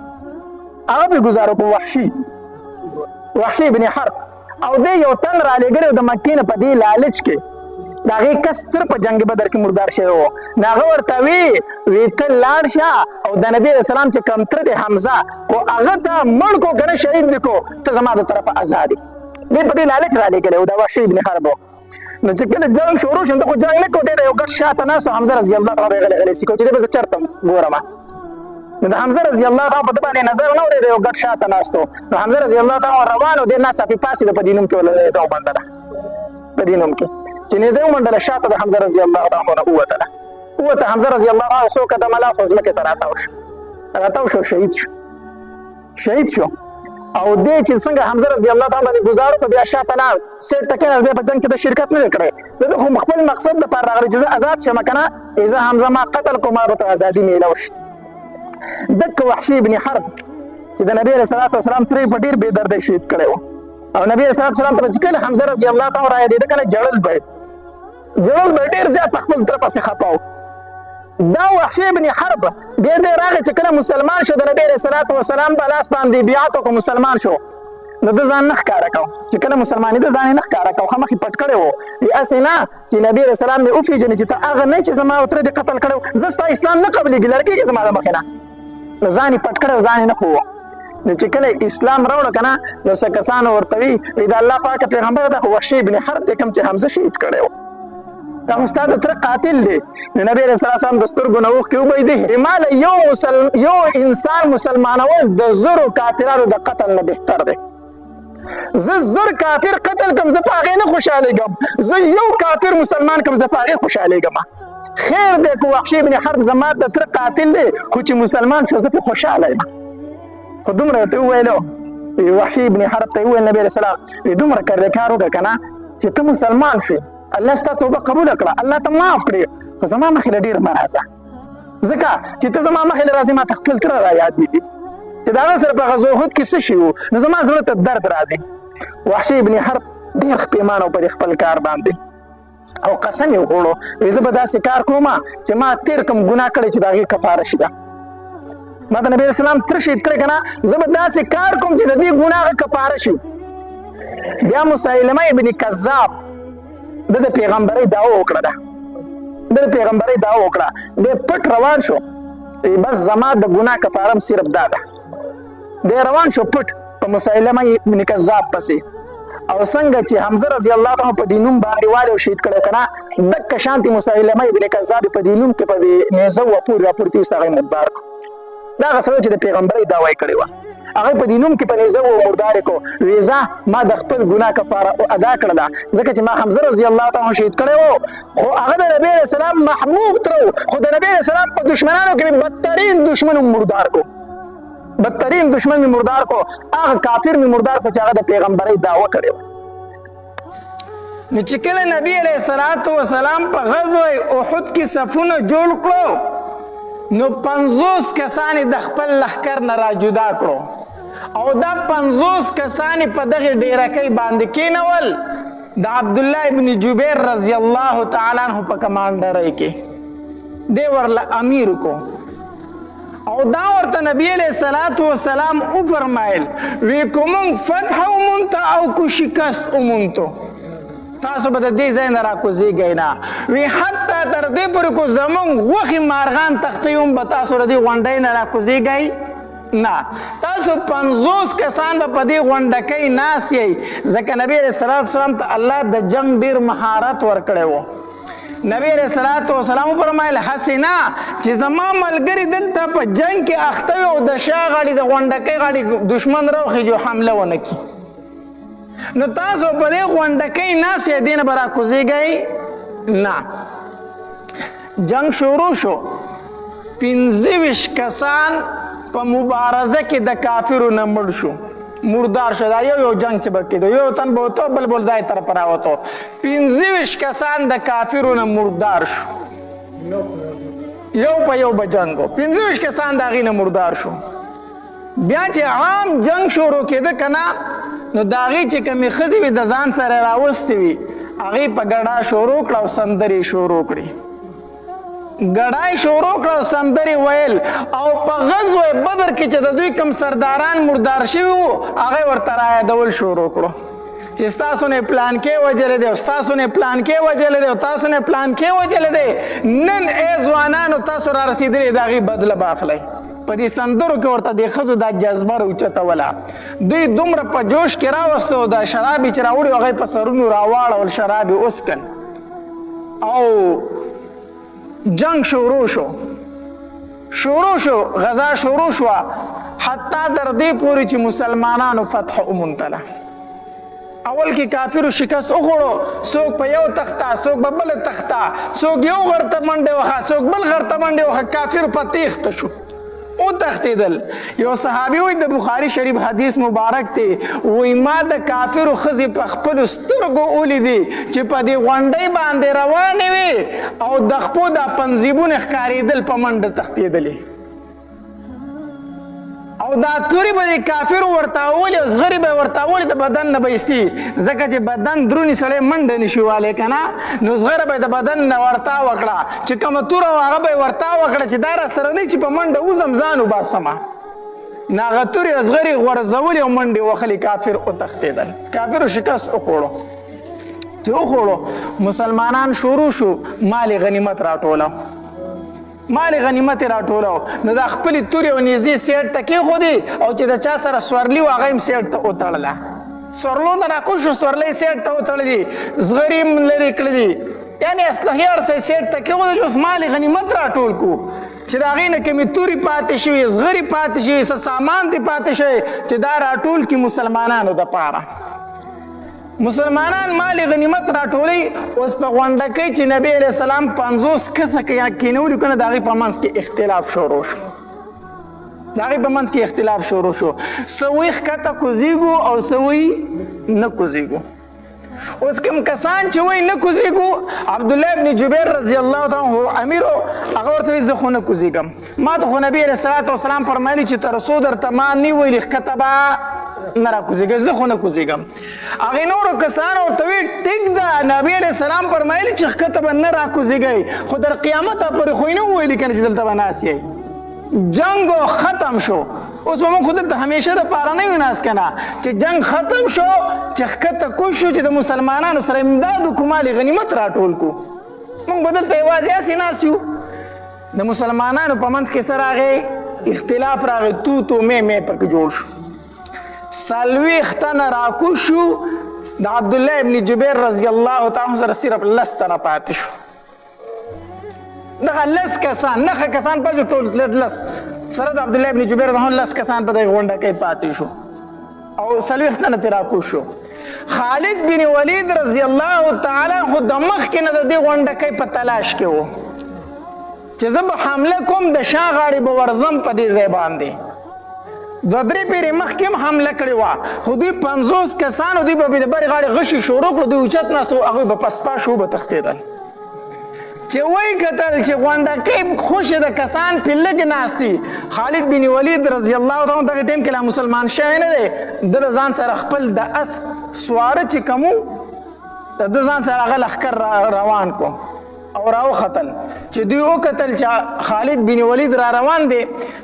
هغه به ګزار په وحشي بن حرب او دی یو تن رالېږلی و د مکې نه په دې لالچ کې د هغې کس تر په جنګ بدر کې مردار شوی و نو هغه ورته وی ته لاړ شه او د نبي علیه السلام چې کوم تره دی حمزه خو هغه ته مړ کو که نه شهید دې کو ته زما د طرفه ازاد یې دی په دې لالچ رالېږلی و د وحشي بن حرب نو چې کله جنګ شروع شو ته خو جنګ نه کوو دی د یو ګټ شاته ناست و حمزه رضی الله تعالی غلی سي کو چې دی به زه چېرته ګورم نو د حمزه رضی الله تعالی په ده باندې نظر نه و دی د یو ګټ شاته ناست و نو حمزه رضی الله تعالی روان و دی ناڅاپي پاڅېده په دې نوم کې وله نیزه ومنډله په دې نوم کې چې نیزه یې ومنډله شاته د حمزه رضی الله تعالی نه ووته حمزه رضی الله تعالی څو قدمه لا خو ځمکې ته راتاو شو شهید شو او دې چې څنګه حمزه رضی الله تعالی باندې ګزار وکړ بیا شاته لاړ سیټ ته کېناست بیا په جنګ کې د شرکت نه دی کړی ده خو خپل مقصد دپاره راغلی چې زه آزاد شم که نه زه حمزه ما قتل کړو ما به ته ازادي میلاو شي دکه وحشي بن حرب چې د نبي علیه صلات وسلام ترې په ډېر بې دردۍ شهید کړی و او نبي علیه صلات وسلام ته چې کله حمزه رضی الله تعالی رایادېده که نه ژړل به ډېر زیات په خپل تره پسې خفه و دا وحشي بن حرب بیا دی راغی چې کله مسلمان شو د نبي علیه صلات وسلام په لاس باندې بیعت وکړو مسلمان شو نو د ځان نه ښکاره کو چې کله مسلمانې د ځان نه ښکاره کو خامخې پټ کړی و هسې نه چې نبي علیه السلام مې وپېژنې چې ته هغه نه چې زما او تره دې قتل کړی زه ستا اسلام نه قبلېږي لرې کېږي زما د مخې نه نو ځان یې پټ کړی و ځان یې نه ښووه نو چې کله اسلام راوړه که نه نو څه کسانو ورته وي د الله پاکه پیغمبر ده خو وحشي بن حرب دی کوم چې حمزه شهید کړی و دا خو ستا د تره قاتل دی نو نبي علیه السلام د سترګو نه اوښکې وبهېدې ماله یو انسان مسلمانول د زرو کافرانو د قتل نه بهتر دی زه زر کافر قتل کم زه په هغې نه خوشحالېږم زه یو کافر مسلمان کم زه په هغې خوشحالېږم خیر دی که وحشي بن حرب زما د تره قاتل دی خو چې مسلمان شو زه پرې خوشحاله یم خو دومره ورته وویلو وحشي بن حرب ته یې وویل نبي علیه السلام دومره کرې کار وکړه که نه چې ته مسلمان شې الله ستا توبه قبوله کړه الله ته معاف کړې خو زما مخې له ډېر مه راځه ځکه چې ته زما مخې له راځې ما ته خپل تره را یادېږي چې د هغه سره په غزوه احد کې څه شي وو نو زما زړه ته درد راځي وحشي بن حرب ډېر پښیمانه و په دې خپل کار باندې او قسم یې وخوړو وایي زه به داسې کار کوم چې ما تېر کوم ګناه کړی چې د هغې کفاره شي ده ما د نبي علیه السلام تر شهید کړی که نه زه به داسې کار کوم چې د دې ګناه هغه کفاره شي بیا مسیلمه ابن کذاب د پیغمبرۍ دعوه وکړه ده د پیغمبرۍ دعوه وکړه دی پټ روان شو بس زما د ګناه کفارم صرف دا ده دی روان شو پټ په مسیلمه ابن کذاب پسې او څنګه چې حمزه رضی الله عنه په دې نوم باندې والی او شهید کړی که نه دقه شانتې مسیلمه ابن کذاب په دې نوم کې په دې نیزه وپورې راپورته ایست هغه یې مردار کړو دا هغه سړی چې د پیغمبرۍ دعوه یې کړې وه هغه په دې نوم کې په نیزه و مردار یې کړو ویې ځه ما د خپل ګناه کفاره ادا کړله ځکه چې ما حمزه رضی الله عنه شهید کړی و خو هغه د نبي علیه السلام محبوب تره و خو د نبي علیه السلام په دشمنانو کې مې بدترین دشمن مردار کړو بدترین دشمن مې مردار کړو هغه کافر مې مردار کړو چې هغه د پیغمبرۍ دعوه کړې وه نو چې کله نبي علیه السلام په غزوه احد کې صفونه جوړ کړو نو 50 کسان د خپل لښکر نه را جدا کړو او دا 50 کسان په دغه ډیرکۍ باندې کېنول د عبدالله ابن جبیر رضی الله تعالی عنہ په کمانډرۍ کې دی ورله امیر کو او دا ورته نبی علیہ السلام وفرمایل وی کوم فتح ومنته او کو شکست ومنته تاسو به د دې ځای نه راکوزېږئ نه وی حتی تر دې پورې کو زمونږ وښې مارغان تختې هم به تاسو د دې غونډۍ نه راکوزېږئ نه تاسو 50 کسان به په دې غونډکۍ ناست یئ ځکه نبي علیه السلام ته الله د جنګ ډېر مهارت ورکړی و نبی علیه السلام وفرمایل هسې نه چې زما ملګري دلته په جنګ کې اخته وي او د شا غاړې د غونډکۍ غاړې دشمن راوخېږي حمله ونه کړي نو تاسو په دې غونډکۍ ناست یې دې نه به راکوزېږئ نه جنګ شروع شو 25 کسان په مبارزه کې د کافرو نه مړ شو مردار شو دا یو جنګ چې به کېدو یو تن به وتو بل بل دای طرف راوتو 25 کسان د کافرو نه مردار شو یو په یو به جنګ و 25 کسان د هغې نه مردار شو بیا چې عام جنګ شروع کېده که نه نو د هغې چې کومې ښځې وي د ځان سره راوستې وي هغې په ګډا شروع کړه او سندرې شروع کړې ګډای شروع کړه او سندرې ویل او په غزوه بدر کې چې د دوی کوم سرداران مردار شوي وو هغه ورته رایادول شروع کړو چې ستاسو نه پلان کې وجلې دی او ستاسو نه پلان کې وجلې دی او تاسو نه پلان کې وجلې دی نن ای ځوانانو تاسو را رسېدلې د هغې بدله به اخلئ په دې سندرو کې ورته د ښځو دا جذبه راوچتوله دوی دومره په جوش کې راوستو دا شراب یې چې راوړي هغه په سرونو راواړول شراب یې وسکل او جنگ شروع شو غزا شروع شو حتی در دې پورې چې مسلمانانو فتح وموندله اول کې کافرو شکست وخوړو څوک په یو تخته څوک په بله تخته څوک یو غر ته منډې وهه څوک بل غر ته منډې وهه کافرو په تیښته شو وتښتېدل یو صحابي وایي د بخاري شریف حدیث مبارک دی وایي ما د کافرو ښځې په خپلو سترګو ولیدې چې په دې غونډۍ باندې روانې وې او د خپو دا پنځیبونه ښکارېدل په منډه تښتېدلې او دا تورې به د کافرو ورته اولې او زغرې به یې ورته اولې د بدن نه به ایستي ځکه چې بدن درونې سړی منډه نشي والی که نه نو زغره به یې د بدن نه ورته وکړه چې کومه توره وه هغه به یې ورته وکړه چې دا را سره نه چې په منډه وځم ځان وباسمه ناغه تورې اصغري غورځولې او منډې وهلې کافر وتښتېدل کافرو شکست وخوړو چې وخوړو مسلمانان شروع شو مال غنیمت راټولو مال غنیمت راټولو نو دا خپلې تورې او نیزې سیټ ته کېښودې او چې د چا سره سورلي و هغه یې سیټ ته وتړله سورلو ته راکوز شو سورلۍ سیټ ته وتړلي زغرې هم لرې کړلي یعنې اصلحې هر څه سیټ ته کېښودل چې اوس مال غنیمت راټول کړو چې د هغې نه کمې تورې پاتې شوي زغرې پاتې شوي څه سامان دې پاتې شوی چې دا راټول کړي مسلمانانو دپاره مسلمانان مال غنیمت راټولوي اوس په غونډه کې چې نبی علیه السلام 50 کسه کېنولي که نه د هغې په منځ کې اختلاف شروع شو د هغې په منځ کې اختلاف شروع شو څه وایي ښکته کوزېږو او څه وایي نه کوزېږو اوس کوم کسان چې وایي نه کوزېږو عبدالله ابن جبیر رضی الله تعالی عنه امیر و هغه ورته وایي زه خو نه کوزېږم ما ته خو نبي علیه الصلاة والسلام فرمایلي چې تر څو درته ما نه ویلي ښکته به نه راکوزېږي زه خو نه کوزېږم هغې نورو کسانو ورته وایي ټیک ده نبي علیه السلام فرمایلي چې ښکته به نه راکوزېږئ خو تر قیامته پورې خو یې نه وویلي که نه چې دلته به ناست یئ جنگ ختم شو اوس به موږ خو دلته همیشه دپاره نه یو ناست که نه چې جنگ ختم شو چې ښکته کوز شو چې د مسلمانانو سره امداد وکړو مال غنیمت راټول کړو موږ به دلته یوازې هسې ناست یو د مسلمانانو په منځ کې څه راغی اختلاف راغی تو مې پکې جوړ شو 40 تنه راکوز شو د عبدالله ابن جبیر رضی الله تعالی عنه سره صرف 10 تنه پاتې شو دغه 10 کسان نهه کسان پاتې ټول 10 سره د عبدالله ابن جبیر رضی الله 10 کسان په دغه غونډه کې پاتې شو او 40 تنه ترې راکوز شو خالد بن ولید رضی الله تعالی عنه د مخکې نه د دې غونډه کې په تلاش کې و چې زه به حمله کوم د شا غاړې به ورځم په دې ځای باندې 2-3 پیرې مخکې هم حمله کړې وه خو دوی 50 کسانو دوی به د برې غاړې غشي شروع کړو دوی اوچت ناست وو هغوی به پسپا شو به تښتېدل چې وایي کتل چې غونډکۍ خوشې د کسان پې لږ ناست دي خالد بن ولید رضی الله تعالی دغه ټایم کې لا مسلمان شوی نه دی ده د ځان سره خپل د اس سواره چې کوم و د ده ځان سره هغه لښکر روان کړو او راوختل چې دوی وکتل چې خالد بن ولید را روان دی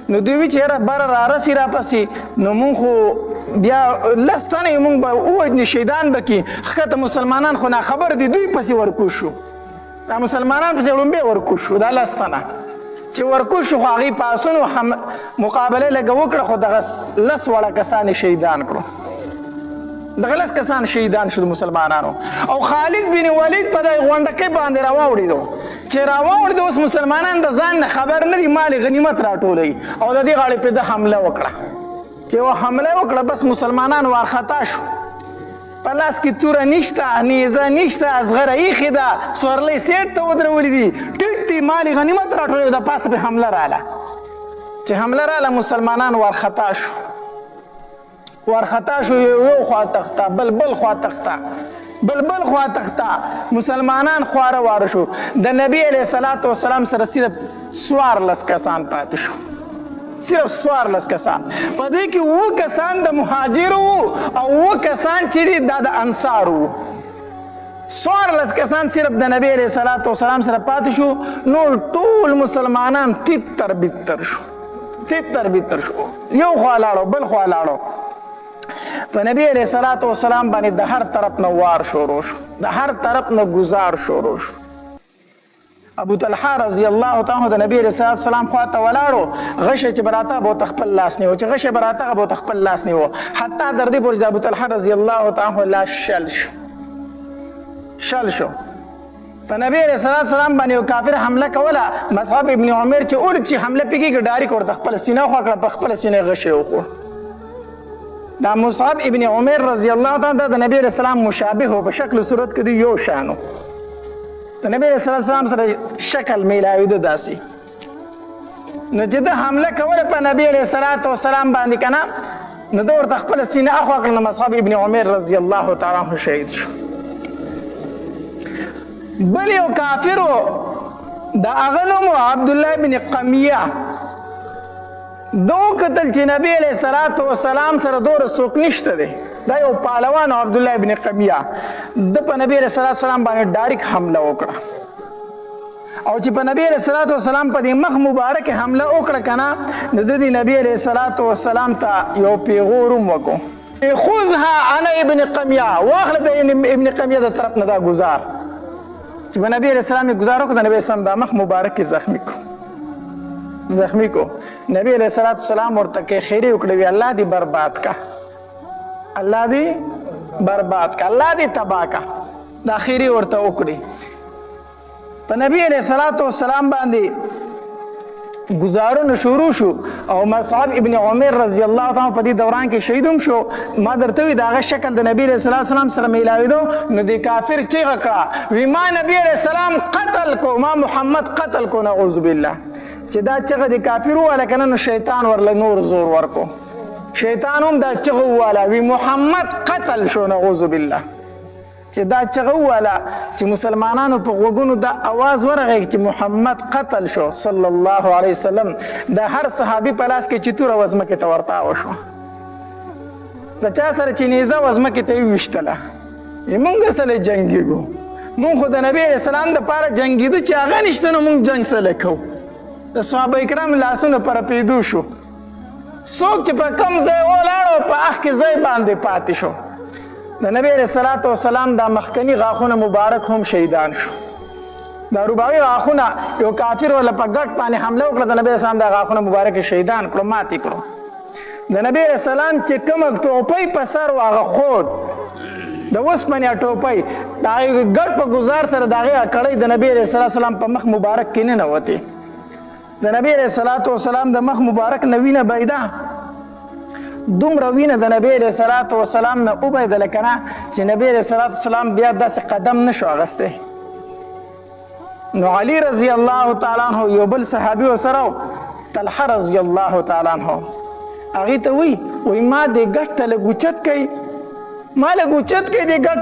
نو دوی وی چې یاره بره رارسي راپسې نو مونږ خو بیا 10 تنه یې مونږ به ووجنې شهیدان به کړي ښکته مسلمانان خو ناخبر دي دوی پسې ورکوز شو دا مسلمانان پسې وړومبی ورکوز شو دا 10 تنه چې ورکوز شو خو هغې په اسونو مقابله لږه وکړه خو دغه 10 وړه کسان یې شهیدان کړو دغه 10 کسان شهیدان شو د مسلمانانو او خالد بن ولید په دغه غونډکۍ باندې راواوړېدو چې راواوړېدو اوس مسلمانان د ځان نه خبر نه دي مال غنیمت راټولوي او د دې غاړې پرې ده حمله وکړه چې حمله وکړه بس مسلمانان وارخطا شو په لاس کې توره نشته نیزه نشته اصغره ایښې ده سورلۍ سیټ ته ودرولي دي ټیټ دي مال غنیمت راټولوي د پاسه پرې حمله راله چې حمله راله مسلمانان وارخطا شو یو خوا تخته بل خوا تخته بل خوا تخته مسلمانان خواره واره شو د نبی علیه الصلاة والسلام سره صرف 14 کسان پاتې شو صرف 14 کسان په دې کې 7 کسان د مهاجر وو او 7 کسان چې دي دا د انصار وو 14 کسان صرف د نبی علیه الصلاة والسلام سره پاتې شو نور ټول مسلمانان تتر بتر شو یو خوا لاړو بل خوا لاړو په نبی علیه الصلاة والسلام باندې د هر طرف نه وار شروع شو د هر طرف نه گزار شروع شو ابو طلحه رضی الله تعالی د نبی علیه الصلاة والسلام خواته ولاړو غشه چې براته به خپل لاس نیو چې غشه براته به خپل لاس نیو حتی در دې پورې د ابو طلحه رضی الله تعالی لا شل شو په نبی علیه الصلاة والسلام باندې یو کافر حمله کوله مصعب ابن عمر چې اور چې حمله پکې ډایرک ورته خپل سینه خوا کړه په خپل سینه غشه وخوړ دا مصعب ابن عمر رضی الله تعالی د نبی علیه السلام مشابه و په شکل صورت کې دی یو شانو د نبی علیه السلام سره شکل میلاوي ده داسې نو چې ده حمله کوله په نبی علیه السلام باندې که نه نو ده ورته خپله سینه اخوا کړله مصعب ابن عمر رضی الله تعالی عنه شهید شو بل یو کافر و د هغه نوم و عبدالله بن قمیه دو قتل چې نبی علیه السلام سره دوره څوک نشته دی دا یو پهلوان عبدالله ابن قمیه د په نبی علیه السلام باندې ډایرک حمله وکړه او چې په نبی علیه الصلاۃ والسلام په دې مخ مبارک حمله وکړه کنه نو د دې نبی علیه الصلاۃ والسلام ته یو پیغور وکړو خذها انا ابن قمیه واخله د ابن قمیه د طرف نه دا گزار چې په نبی علیه السلام یې گزار وکړ د نبی اسلام د مخ مبارک زخمی کو نبی علیه الصلاۃ والسلام ورته کې خیری وکړي وی الله دې برباد کا الله دې برباد کا الله دې تباہ کا دا خیری ورته وکړي په نبی علیہ الصلوۃ والسلام باندې گزارونه شروع شو او مصعب ابن عمر رضی الله تعالی په دې دوران کې شهیدوم شو ما درته وی داغه شکل د نبی علیہ السلام سره ملاویدو نو د کافر چیغه کړه وی ما نبی علیہ السلام قتل کو ما محمد قتل کو نعوذ بالله چې دا چیغه د کافر ولا کنه نو شیطان ورله نور زور ورکو شیطان هم دا چیغه ولا وی محمد قتل شو نعوذ بالله چې دا چغه والا چې مسلمانانو په وګونو دا आवाज ورغی چې محمد قتل شو صلی الله علیه وسلم دا هر صحابي په لاس کې چتور وزمه کې تورتا وشو دا چا سره چې نیزه وزمه کې ته وشتله موږ سره جنگیږو موږ خو د نبی اسلام د پاره جنگیدو چې هغه نشته نو موږ جنگ سره کوو د صحابه کرام لاسونه پر پیدو شو څوک چې په کم ځای ولاړو په اخ کې ځای باندې پاتې شو د نبی علیہ الصلوۃ والسلام دا مخکنی غاخونه مبارک هم شهیدان شو دا رباوی غاخونه یو کافر ولا په ګټ باندې حمله وکړه د نبی اسلام دا غاخونه مبارک شهیدان کړو ماتي کړو د نبی اسلام چې کوم ټوپۍ په سر واغه خود د وسپنې ټوپۍ دا ګټ په گزار سره داغه کړی د نبی علیہ السلام په مخ مبارک کې نه وته د نبی علیہ الصلوۃ والسلام د مخ مبارک نوینه بيدا دومره وینه د نبی علیہ الصلوۃ والسلام نه وبیدل کنه چې نبی علیہ الصلوۃ والسلام بیا داسې قدم نشو اغسته نو علی رضی الله تعالی عنہ یو بل صحابي وسره طلحه رضی الله تعالی عنہ هغه ته وی ما دې ګټ له ګوچت کوي ما له ګوچت کوي دې ګټ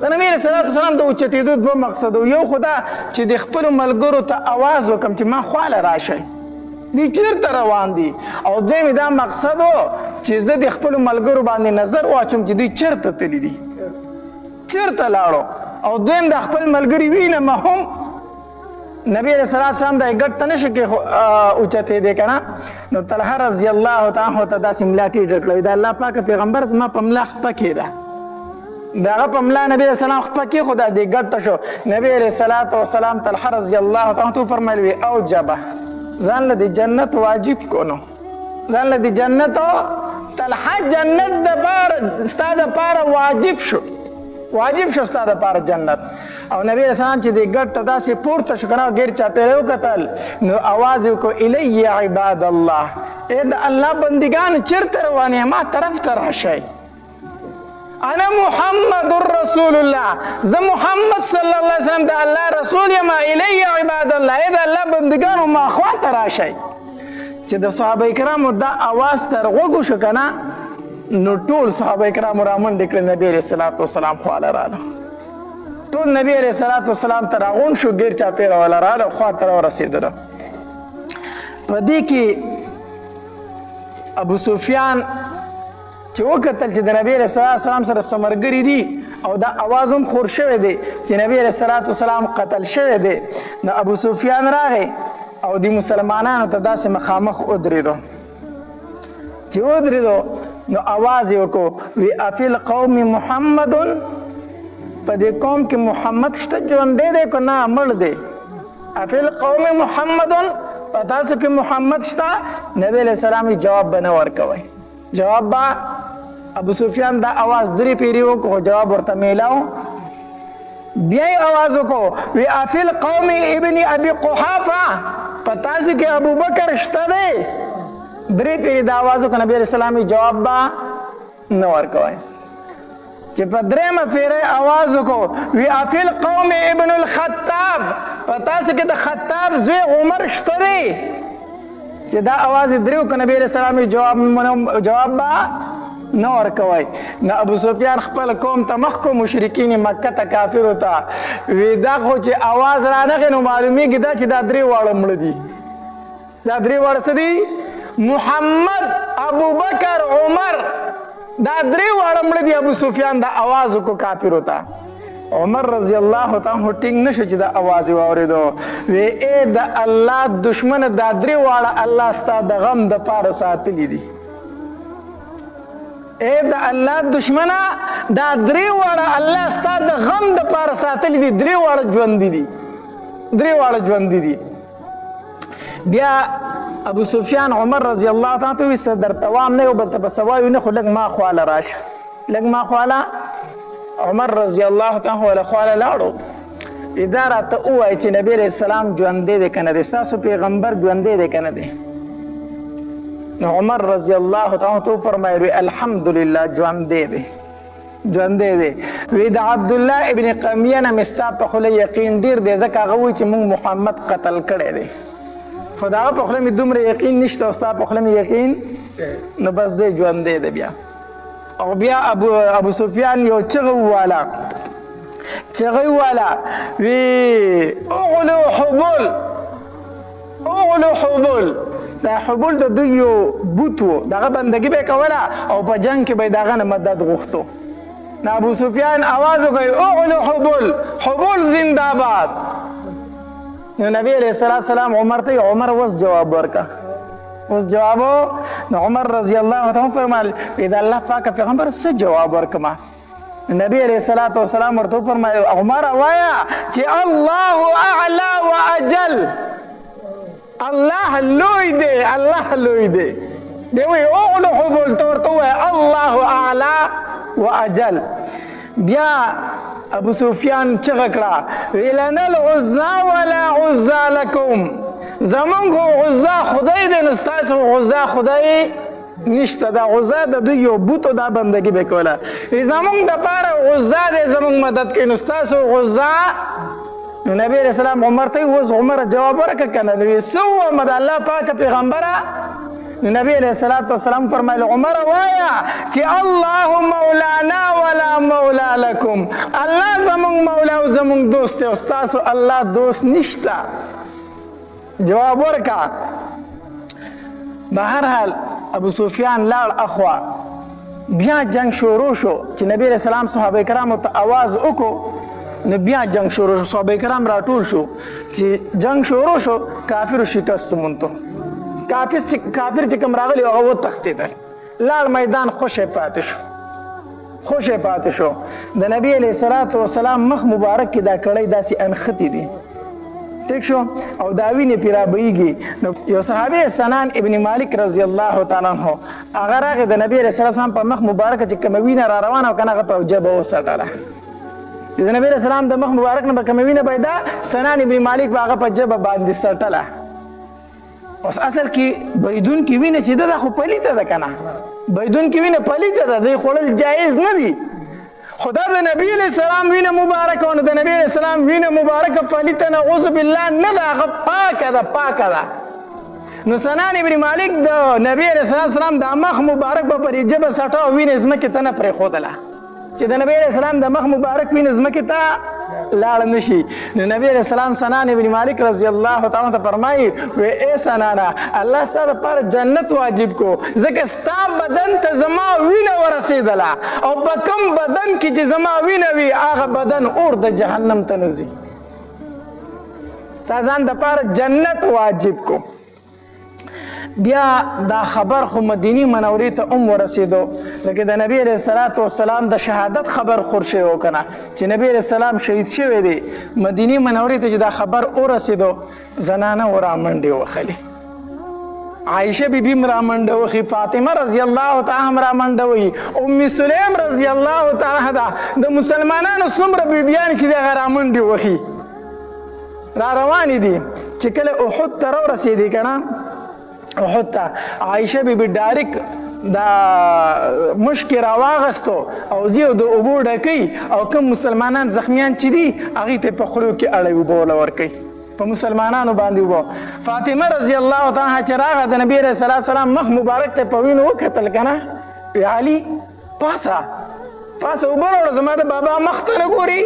د نبی علیہ الصلوۃ والسلام د اوچتېدو دوه مقصد یو خدا چې د خپل ملګرو ته आवाज وکم چې ما خواله راشي دی چیرته روان دي او دوی دا مقصد و چې زه د خپل ملګرو باندې نظر واچوم چې دوی چیرته تللی دي چیرته لاړو او دوی د خپل ملګری وینه ما هم نبی علیہ الصلوۃ والسلام دا ګټ نه شي کې اوچته دي کنه نو طلحه رضی الله تعالی عنہ ته داسې ملاټي ډکړو دا الله پاک پیغمبر زما په ملا خپه کېده داغه په ملا نبی علیہ السلام خپه کې خدا دې ګټ شو نبی علیہ الصلوۃ والسلام طلحه رضی الله تعالی عنہ فرمایلی او جبه ځان له جنت واجب کونو ځان له جنت طلحه جنت د بار ستاده پار واجب شو ستاده پار جنت او نبی اسلام چې د ګټ داسې پورته شو کنه غیر چا پیرو قتل نو आवाज وکړو الی عباد الله اې د الله بندگان چیرته روانه ما طرف ته راشي انا محمد رسول الله ز محمد صلی الله علیه وسلم د الله رسول یم الی عباد الله اذا الله بندگانو ما خواته راشي چې د صحابه کرامو دا आवाज تر وګو شو کنه نو ټول صحابه کرام رامن دکړه نبی علیہ الصلوۃ والسلام خواله رااله ټول نبی علیہ الصلوۃ والسلام تر اغون شو غیر چا پیر ولا رااله خواته ورسیدل په دې کې ابو سفیان چې وکتل چې د نبی علیہ السلام سره سمرګری دي او دا आवाज هم خور شوی دی چې نبی علیہ السلام قتل شوی دی نو ابو سفیان راغی او د مسلمانانو ته داسې مخامخ ودرېدو چې ودرېدو نو आवाज یې وکړو وی افی القوم محمد په دې قوم کې محمد شته ژوندی دی که نه مړ دی افی القوم محمد په تاسو کې محمد شته نبی علیہ السلام جواب به نه ورکوئ جواب با ابو سفیان دا आवाज درې پیری وکړو جواب ورته میلاو بیا आवाज وکړو وی افل قوم ابن ابي قحافه پتا چې کې ابو بکر شته دی درې پیری دا आवाज وکړو نبی رسول الله جواب با نه ورکوي چې په درېمه پیری आवाज وکړو وی افل قوم ابن الخطاب پتا چې کې د خطاب زوی عمر شته دی چې دا आवाज دریو ک نبی رسول الله جواب با نه ورکوي نو ابو سفیان خپل قوم ته مخ کو مشرکین مکه ته کافر وتا وی دا خو چې आवाज را نه نو معلومیږي دا چې دا درې واړه مړ دي دا درې واړه سدي محمد ابو بکر عمر دا درې واړه مړ دي ابو سفیان دا आवाज کو کافر وتا عمر رضی الله تعالی عنہ ټینګ نشو چې دا आवाज واورېدو وی اے د الله دشمن دا درې واړه الله ستا د غم د پاره ساتلی دي اے د الله دشمنه دا درې واړه الله ستا د غم د پاره ساتلی دي درې واړه ژوند دي بیا ابو سفیان عمر رضی الله تعالی عنہ صدر توام نه بل ته سوای نه خو لګ ما خواله راشه لګ ما خواله عمر رضی الله تعالی عنہ خواله لاړو اداره ته وای چې نبی رسول سلام ژوند دې کنه دې تاسو پیغمبر ژوند دې کنه دې نو عمر رضی الله تعالی عنہ فرمایي الحمدلله ژوند دې وی د عبد الله ابن قمیه نه مستا په خله یقین ډیر دې ځکه هغه وی چې موږ محمد قتل کړی دی خدا په خله می دومره یقین نشته او ستا په خله می یقین نو بس دې ژوند دې بیا او بیا ابو سفیان یو چغه والا وی اغلو حبول دا حبول د دوی یو بوتو دغه بندگی به کوله او په جنگ کې به دغه مدد غوښتو نا ابو سفیان आवाज وکړ اغلو حبول زنده باد نو نبی علیہ السلام عمر ته عمر وس جواب ورکا نو عمر رضی الله تعالی فرمایل اذا الله پاک پیغمبر څه جواب ورکما نبی علیہ السلام ورته فرمایل عمر وایا چې الله اعلى واجل الله لوی دی دی وی اغلو حبول تورته الله اعلى واجل بیا ابو سفیان چغه کړه ویلن العزى ولا عزى لكم زمون خو عزا خدای دې نو تاسو عزا خدای نشته دا عزا د دوی یو بوتو دا بندگی وکوله زمون د پاره عزا دې زمون مدد کوي نو تاسو عزا نو نبی رسول الله عمر ته وز عمر جواب ورکړ کنه نو سو مد الله پاک پیغمبره نبی علیہ الصلوۃ والسلام فرمایله عمر وایا چې الله مولانا ولا مولا لكم الله زمون مولا او زمون دوست او تاسو الله دوست نشتا جواب ورکا بهر حال ابو سفیان لاړ اخوا بیا جنگ شروع شو چې نبی علیہ السلام صحابه کرامو ته आवाज وکړو نو بیا جنگ شروع شو صحابه کرام راټول شو چې جنگ شروع شو کافر شکست مونته کافر چې کوم راغلی هغه وتښتېدل لاړ میدان خوشې پاتې شو د نبی علیه السلام مخ مبارک کې دا کړی داسې انختې دي ټیک شو او دا وینې پرې رابهیږي نو یو صحابي سنان ابن مالک رضی الله تعالی عنہ هغه راغی د نبی علیه السلام په مخ مبارک چې کومه وینه را روانه او کنه هغه په جبه وساتله چې د نبی علیه السلام د مخ مبارک نه به کومه وینه پیدا سنان ابن مالک به هغه په جبه باندې ساتله اوس اصل کې بيدون کې وینه چې دا خو پلیته ده کنه بيدون کې وینه پلیته ده د خړل جایز نه دي خدا د نبی علیہ السلام وینه مبارک او د نبی علیہ السلام وینه مبارک پلیته نعوذ بالله نه ده پاکه ده نو سنان ابن مالک د نبی علیہ السلام د مخ مبارک په پرېجبه سټو وینه زمکه ته نه پرې خودله چې د نبی علیہ السلام د مخ مبارک وینه زمکه ته لاړ نشي نو نبی علیہ السلام سنان ابن مالک رضی الله تعالی عنہ فرمایي و اے سنانا الله ستاسو پر جنت واجب کو ځکه ستا بدن ته زما وینه ورسېدله او په کوم بدن کې چې زما وینه وي هغه بدن اور د جهنم ته نوځي تا ځان د پر جنت واجب کو بیا دا خبر خو مدینی منورې ته ورسېدو ځکه د نبی علیه السلام د شهادت خبر خور شوی و کنه چې نبی علیه السلام شهید شوی دی مدینی منورې ته چې دا خبر ورسېدو زنانه ورامنډې وخلې عائشه بیبي رامنډه وخی فاطمه رضی الله تعالی عنها رامنډه وی ام سلیم رضی الله تعالی عنها د مسلمانانو څومره بیبيان چې د رامنډه وخی را روان دي چې کله احد ته ورسېدي کنه احد ته عائشه بیبي ډایرک دا مشکې راواغستو او زیو د اوبو ډکې او کوم مسلمانان زخمیان چې دي هغې ته په خولو کې اړی اوبه وله ورکوي په مسلمانانو باندې اوبه فاطمه رضی الله تعالی چې راغه د نبی علیه السلام مخ مبارک ته په وینو وکتل کنه وی علي پاسه اوبه راوړه زما د بابا مخ ته نه ګوري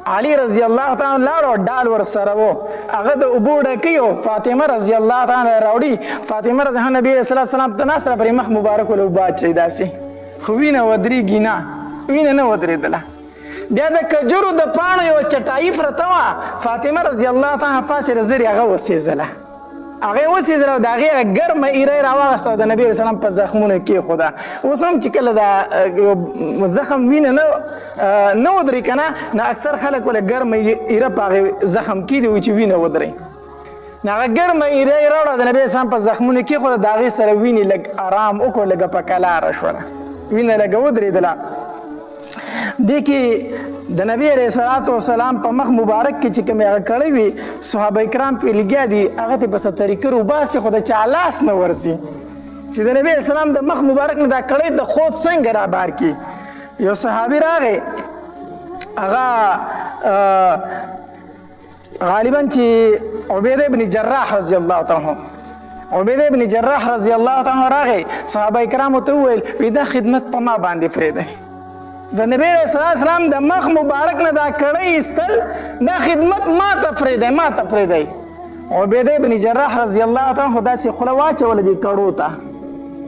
علي رضی الله تعالی لاړو ډال ور سره وو هغه د اوبو ډکیو فاطمه رضی الله تعالی راوړي فاطمه رضی الله نبی رسول الله سلام ته ناصر پر مخ مبارک له وبا چي داسي خو وینه ودرېږي نه وینه نه ودرېدله بیا د کجورو د پاڼو یوه چټایي پرته وه فاطمه رضی الله تعالی پاسې زرې هغه وسېزله هغه وسېزله او د هغې ګرمه ایره یې راواغسته او د نبي علیه السلام په زخمونو کېښوده. اوس هم چې کله دا زخم وینه نه ودرېږي که نه نو اکثر خلک ولې ګرمه ایره په هغې زخم کېږي وایي چې وینه ودرېږي. نو هغه ګرمه ایره یې راوړه د نبي اسلام په زخمونو کېښوده د هغې سره وینې لږ ارام وکړو لږه په کلاره شوله وینه لږه ودرېدله. دې کې د نبی علیه الصلاة والسلام په مخ مبارک کې چې کومې هغه کړی وي صحابه کرام پرې لګیا دي هغه ته په څه طریقه وباسي خو د چا لاس نه ورځي چې د نبي اسلام د مخ مبارک نه دا کړی د خود څنګه رابار کړي. یو صحابي راغی هغه غالبا چې عبیده ابن جراح رضی الله تعالی عبیده ابن جراح رضی الله تعالی راغی صحابه کرامو ته وویل وی دا خدمت په ما باندې پرېږدئ د نبی علیه السلام د مخ مبارک نه دا کړی ایستل دا خدمت ما ته پرېږدئ ما ته پرېږدئ. عبیده ابن جراح رضی الله تعالی خو داسې خوله واچوله دې کړو ته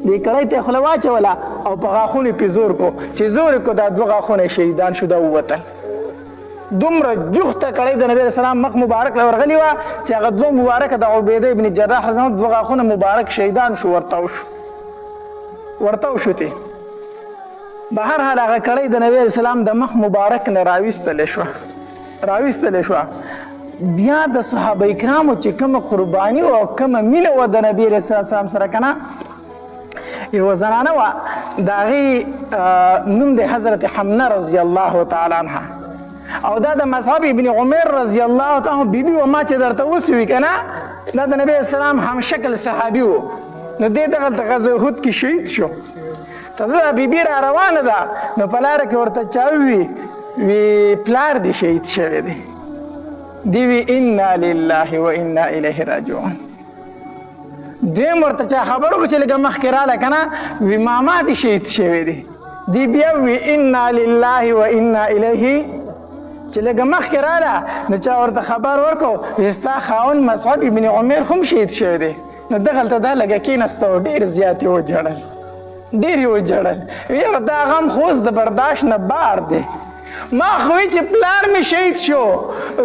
دې کړی ته خوله واچوله او په غاښونو پې زور کو چې زور یې کو دا دوه غاښونه شهیدان شو دا ووتل. دومره جوخته کړی د نبی علیه السلام مخ مبارک له ورغلي وه چې هغه دوه مبارکه د عبیده ابن جراح رضی الله دوه غاښونه مبارک شهیدان شو ورتاو شو تی به هر حال هغه کړی د نبی علیه السلام د مخ مبارک نه راویستلی شوه. بیا د صحابه کرامو چې کومه قرباني او کومه مینه وه د نبی علیه السلام سره که نه یوه زنانه وه د هغې نوم دی حضرت حمنه رضی الله تعالی عنها او دا د مصعب ابن عمر رضی الله تعالی بیبي و ما چې درته وسوي که نه دا د نبی السلام همشکل صحابي و نو دې دغلته غزوه احد کې شهید شو. ته دا بیبي را روانه ده نو په لاره کې ورته چا وي پلار دې شهید شوی دی دی وی انا لله و انا الیه راجعون. دویم ورته چا خبر وکړو چې لږه مخکې راله که نه وی ماما دې شهید شوی دی دی بیا وی انا لله و انا الیه چې لږه مخکې راله نو چا ورته خبر ورکړو وی ستا خاوند مصعب ابن عمر هم شهید شوی دی. نو دغلته دا لږه کېناسته او ډېر زیات یې وجړل یاره دا غم خو اوس د برداشت نه بار دی. ما خو چې پلار مې شهید شو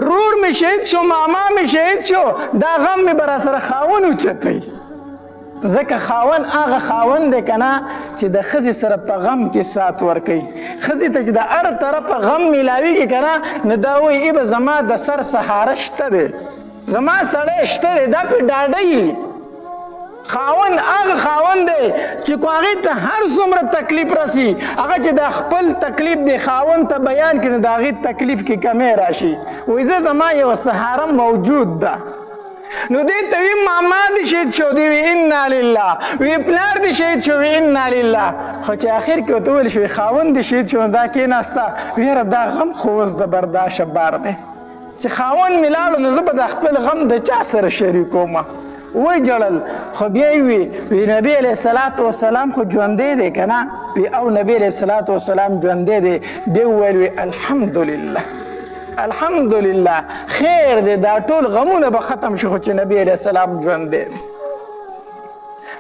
رور مې شهید شو ماما مې شهید شو دا غم مې به راسره خاوند اوچتی ځکه خاوند هغه خاوند دی که نه چې د ښځې سره په غم کې سات ورکوي. ښځې ته چې د هر طرفه غم میلاویږي که نه نو دا وایي ای به زما د سر سهاره شته دی زما سړی شته دی دا پې ډاډه خاوند هغه خاوند دی چې کو هغې ته هر څومره تکلیف رسي هغه چې د خپل تکلیف دی خاوند ته بیان کړي د هغې تکلیف کې کمی راشي وایي زه زما یوه سهاره موجود ده. نو دې ته وي ماما دې شهید شو دی وی انا لله وی پلار دې شهید شو وی انا لله خو چې آخر کې ورته وویل شوی خاوند دې شهید شو دا کېناسته ویره دا غم خو اوس د برداشت بار دی چې خاوند مې لاړو نو زه به د خپل غم د چا سره شریکوم وی جړل. خو بیا یې وی نبی علیه الصلاة والسلام خو ژوندی دی که نه وی او نبی علیه الصلاة والسلام ژوندی دی بیا وویل وی الحمدلله الحمدلله خیر دی دا ټول غمونه به ختم شي خو چې نبی علیه السلام ژوندی دی.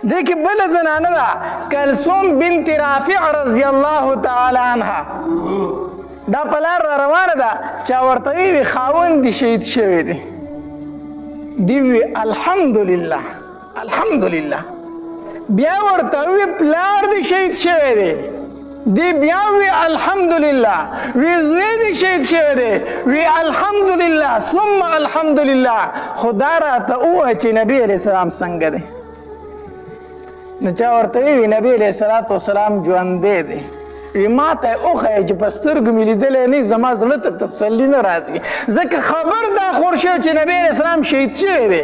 دې کې بله زنانه ده کلثوم بنت رافع رضی الله تعالی عنها دا په لار را روانه ده چا ورته وی خاوند دې شهید شوی دی دی وی الحمدلله بیا ورته وی پلار دې شهید شوی دی دی بیا وی الحمدلله وی زوی دې شهید شوی دی وی الحمدلله ثم الحمدلله خدا راته ووایه چې نبی علیه السلام څنګه دی نو چا ورته وی نبی علیه الصلاة والسلام ژوندی دی وی ما ته وښیه چې په سترګو مې لیدلی نه زما زړه ته تسلي نه راځي ځکه خبر دا خور شوی چې نبی علیه السلام شهید شوی دی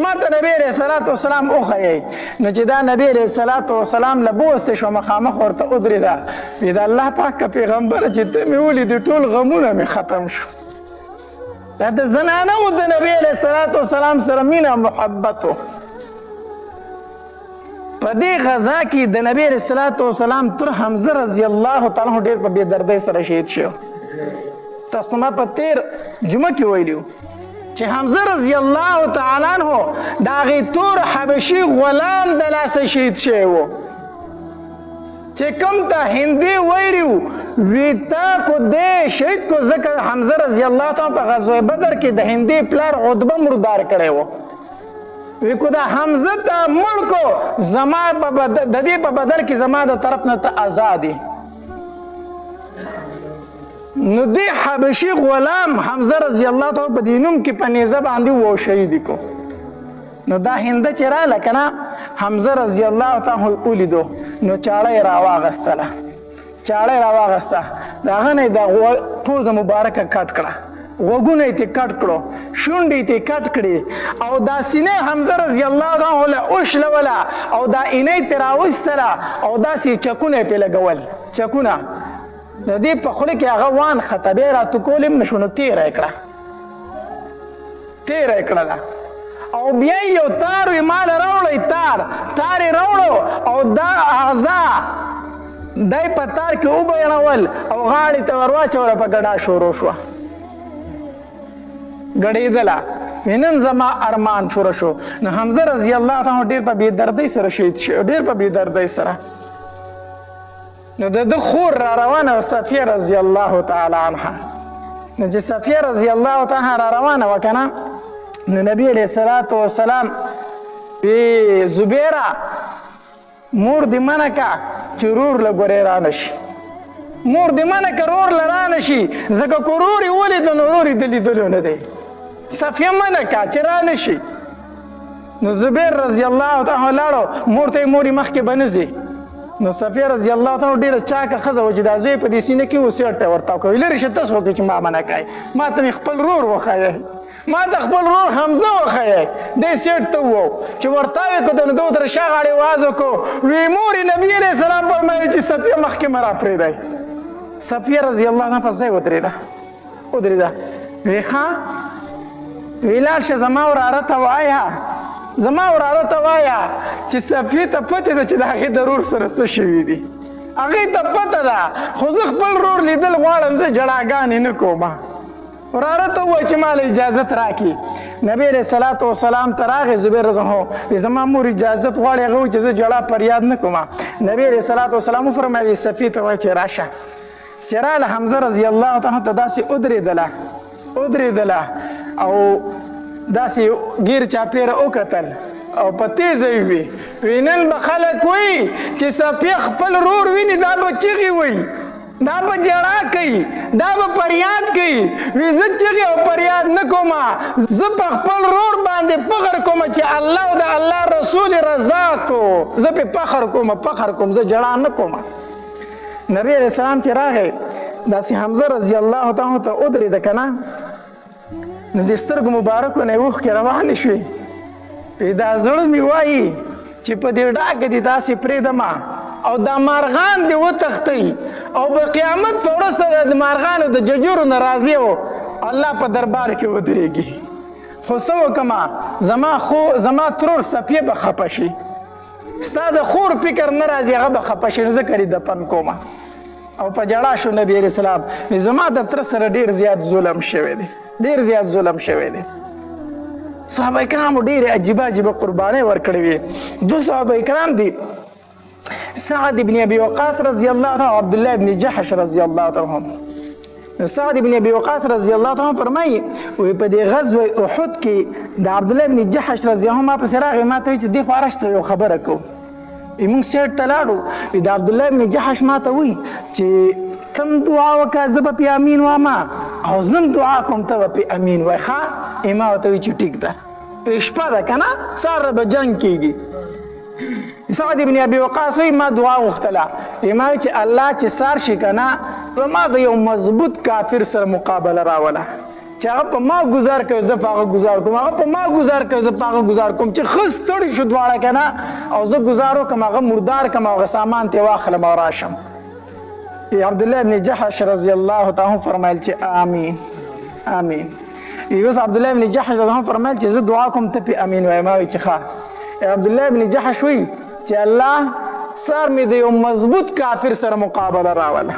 ما ته نبی علیه الصلاة والسلام وښیئ نو چې دا نبی علیه الصلاة والسلام له بوستی شوه مخامخ ورته ودرېده وی د الله پاکه پیغمبره چې ته مې ولیدې ټول غمونه مې ختم شو. دا د زنانو د نبی علیه الصلاة والسلام سره مینه محبت و. په دې غزا کې د نبی علیه الصلاة والسلام تر حمزه رضی الله تعالی عنه ډېر په بې دردۍ سره شهید شو. تاسو ته ما په تېر جمعه کې ویلي وو چې حمزه رضی الله تعالی عنه د هغې تور حبشي غلام د لاسه شهید شوی و چې کوم ته هندي ویلي وو وی تا کو دې شهید کو ځکه حمزه رضی الله تعالی په غزوه بدر کې د هندي پلار عتبه مردار کړی و وی کو دا حمزه ته مړ کو زما د دې په بدل کې زما د طرف نه ته آزادي نو دی حبشي غلام حمزه رضی الله تعالی په دینوم کې په نیزه باندې و شهید کو نو دا هنده چې رااله که نه حمزه رضی الله تعالی ولیدو نو چاړه یې راواغستله چاړه یې راواغسته د هغه نه یې د پوزه مبارکه کټ کړه غوږونه یې ترې کټ کړو شونډې یې ترې کټ کړې او دا سینې حمزه رضی الله تعالی له وشلوله او دا اینه یې ترې راویستله او داسې چکونه یې پرې لګول چکونه د دې په خوله کې هغه وان خطه بیا یې راټوکول هم نه شو نو تېره یې کړه تېره یې کړه ده او بیا یو تار وی مال راوړی تار یې راوړو او دا اعضا دی په تار کې وبیړول او غاړې ته ور واچوله په ګډا شروع شوه ګډېدله نن زما ارمان پوره شو نو حمزه رضی الله تعالی ډېر په بېدردۍ سره شهید شو ډېر په بېدردۍ سره نو د ده خور را روانه وه صفیه رضی الله تعالی عنها نو چې صفیه رضی الله تعالی را روانه وه که نه نو نبی علیه الصلاة والسلام وی زبیره مور دې منع که چې رور له ګورې رانه شي مور دې منع که رور له رانه شي ځکه که رور یې ولیدو نو رور یې د لیدلو نه دی صفیه منع که چې رانه شي نو زبیر رضی الله تعالی لاړو مور ته یې مور یې مخکې به نه ځي نو صفیه رضی الله تعالی ډېره چاکه ښځه وه چې دا زوی په دې سینه کې و سیټ ته ورتاو کوي لرې شه تاسو وکړئ چې ما منع کوئ ما ته مې خپل رور وښایئ ما ته خپل رور حمزه وښایئ دی سیټ ته ووو چې ورتاو یې کړو نو ده ورته شا غاړې واز وکړو وی مور نبي علیه السلام فرمایي چې صفیه مخکې مه راپرېږدئ صفیه رضی الله عنها په ځای ودرېده وی ښه وی لاړ شه زما وراره ته وایه زما وراره ته وایه چې صفیې ته پته ده چې د هغې د رور سره څه شوي دي هغې ته پته ده خو زه خپل رور لیدل غواړم زه جړاګانې نه کوم وراره ته ووایه چې ما له اجازت راکړي نبی علیه صلات وسلام ته راغی زبیر رضی الله زما مور اجازت غواړي هغه وایي چې زه جړا فریاد نه کوم نبی علیه صلات وسلام وفرمایل صفیې ته وایه چې راشه چې راله حمزه رضی الله تعالی ته داسې ودرېدله او داسې ګیر چاپیره وکتل او په تیزه یې وي نن به خلک وایي چې صفیه خپل رور ویني دا به چغې وایي دا به جړا کوي دا به فریاد کوي وی زه چغې او فریاد نه کوم زه په خپل رور باندې فخر کوم چې الله او د الله رسول رضا کو زه پې فخر کوم زه جړا نه کوم نبی علیه السلام چې راغی داسې حمزه رضی الله تعالی ته ودرېده که نه نو د سترګو مبارکو نه یې اوښکې روانې شوې دا زړه مې وایي چې په دې ډاګه دې داسې پرېږدمه او دا مارغان دې وتښتئ او په قیامت په ورځ ته د مارغانو د ججورو نه راضي و الله په دربار کې ودرېږي خو څه وکړمه زما ترور صفیه به خفه شي ستا د خور فکر نه راځي هغه به خفه شي نو زه کرې دفن کومه او په جړا شو نبی علیه السلام زما د تره سره ډېر زیات ظلم شوی دی ډېر زیات ظلم شوی دی صحابه کرامو ډېرې عجیبه قربانۍ ورکړې وې دو صحابه کرام دي سعد بن ابي وقاص رضی الله عنه او عبدالله بن جحش رضی الله عنه سعد بن ابي وقاص رضی الله عنه فرمایي وی په دې غزوه احد کې د عبدالله بن جحش رضی الله عنه ما پسې راغی ما ته وایي چې دې خوا راشته یو خبره کوو موږ سیټ ته لاړو د عبدالله بن جحش ما ته وایي چې تم دعا وکړه زه به پې امین واما او زم دعا کوم ته به پې امین وای ښه ما ورته وایي چې ټیک ده شپه ده که نه سهار به جنګ کېږي سعد بن ابي وقاص وایي ما دعا غوښتله ما وایي چې الله چې سار شي که نه په ما د یو مضبوط کافر سره مقابله راوله چې هغه په ما ګزار کوي زه په هغه ګزار کوم هغه په ما ګزار کوي زه په هغه ګزار کوم چې ښه ستړي شو دواړه که نه او زه ګزار وکړم هغه مردار کړم هغه سامان ترې واخلم او راشم عبدالله بن جحش رضی الله تعالی فرمایل چې آمین اوس عبدالله بن جحش رضی الله فرمایل چې زه دعا کوم ته پې امین وایې ما وایي چې ښه عبدالله بن جحش وایي چې الله سر مې د یو مضبوط کافر سره مقابله راوله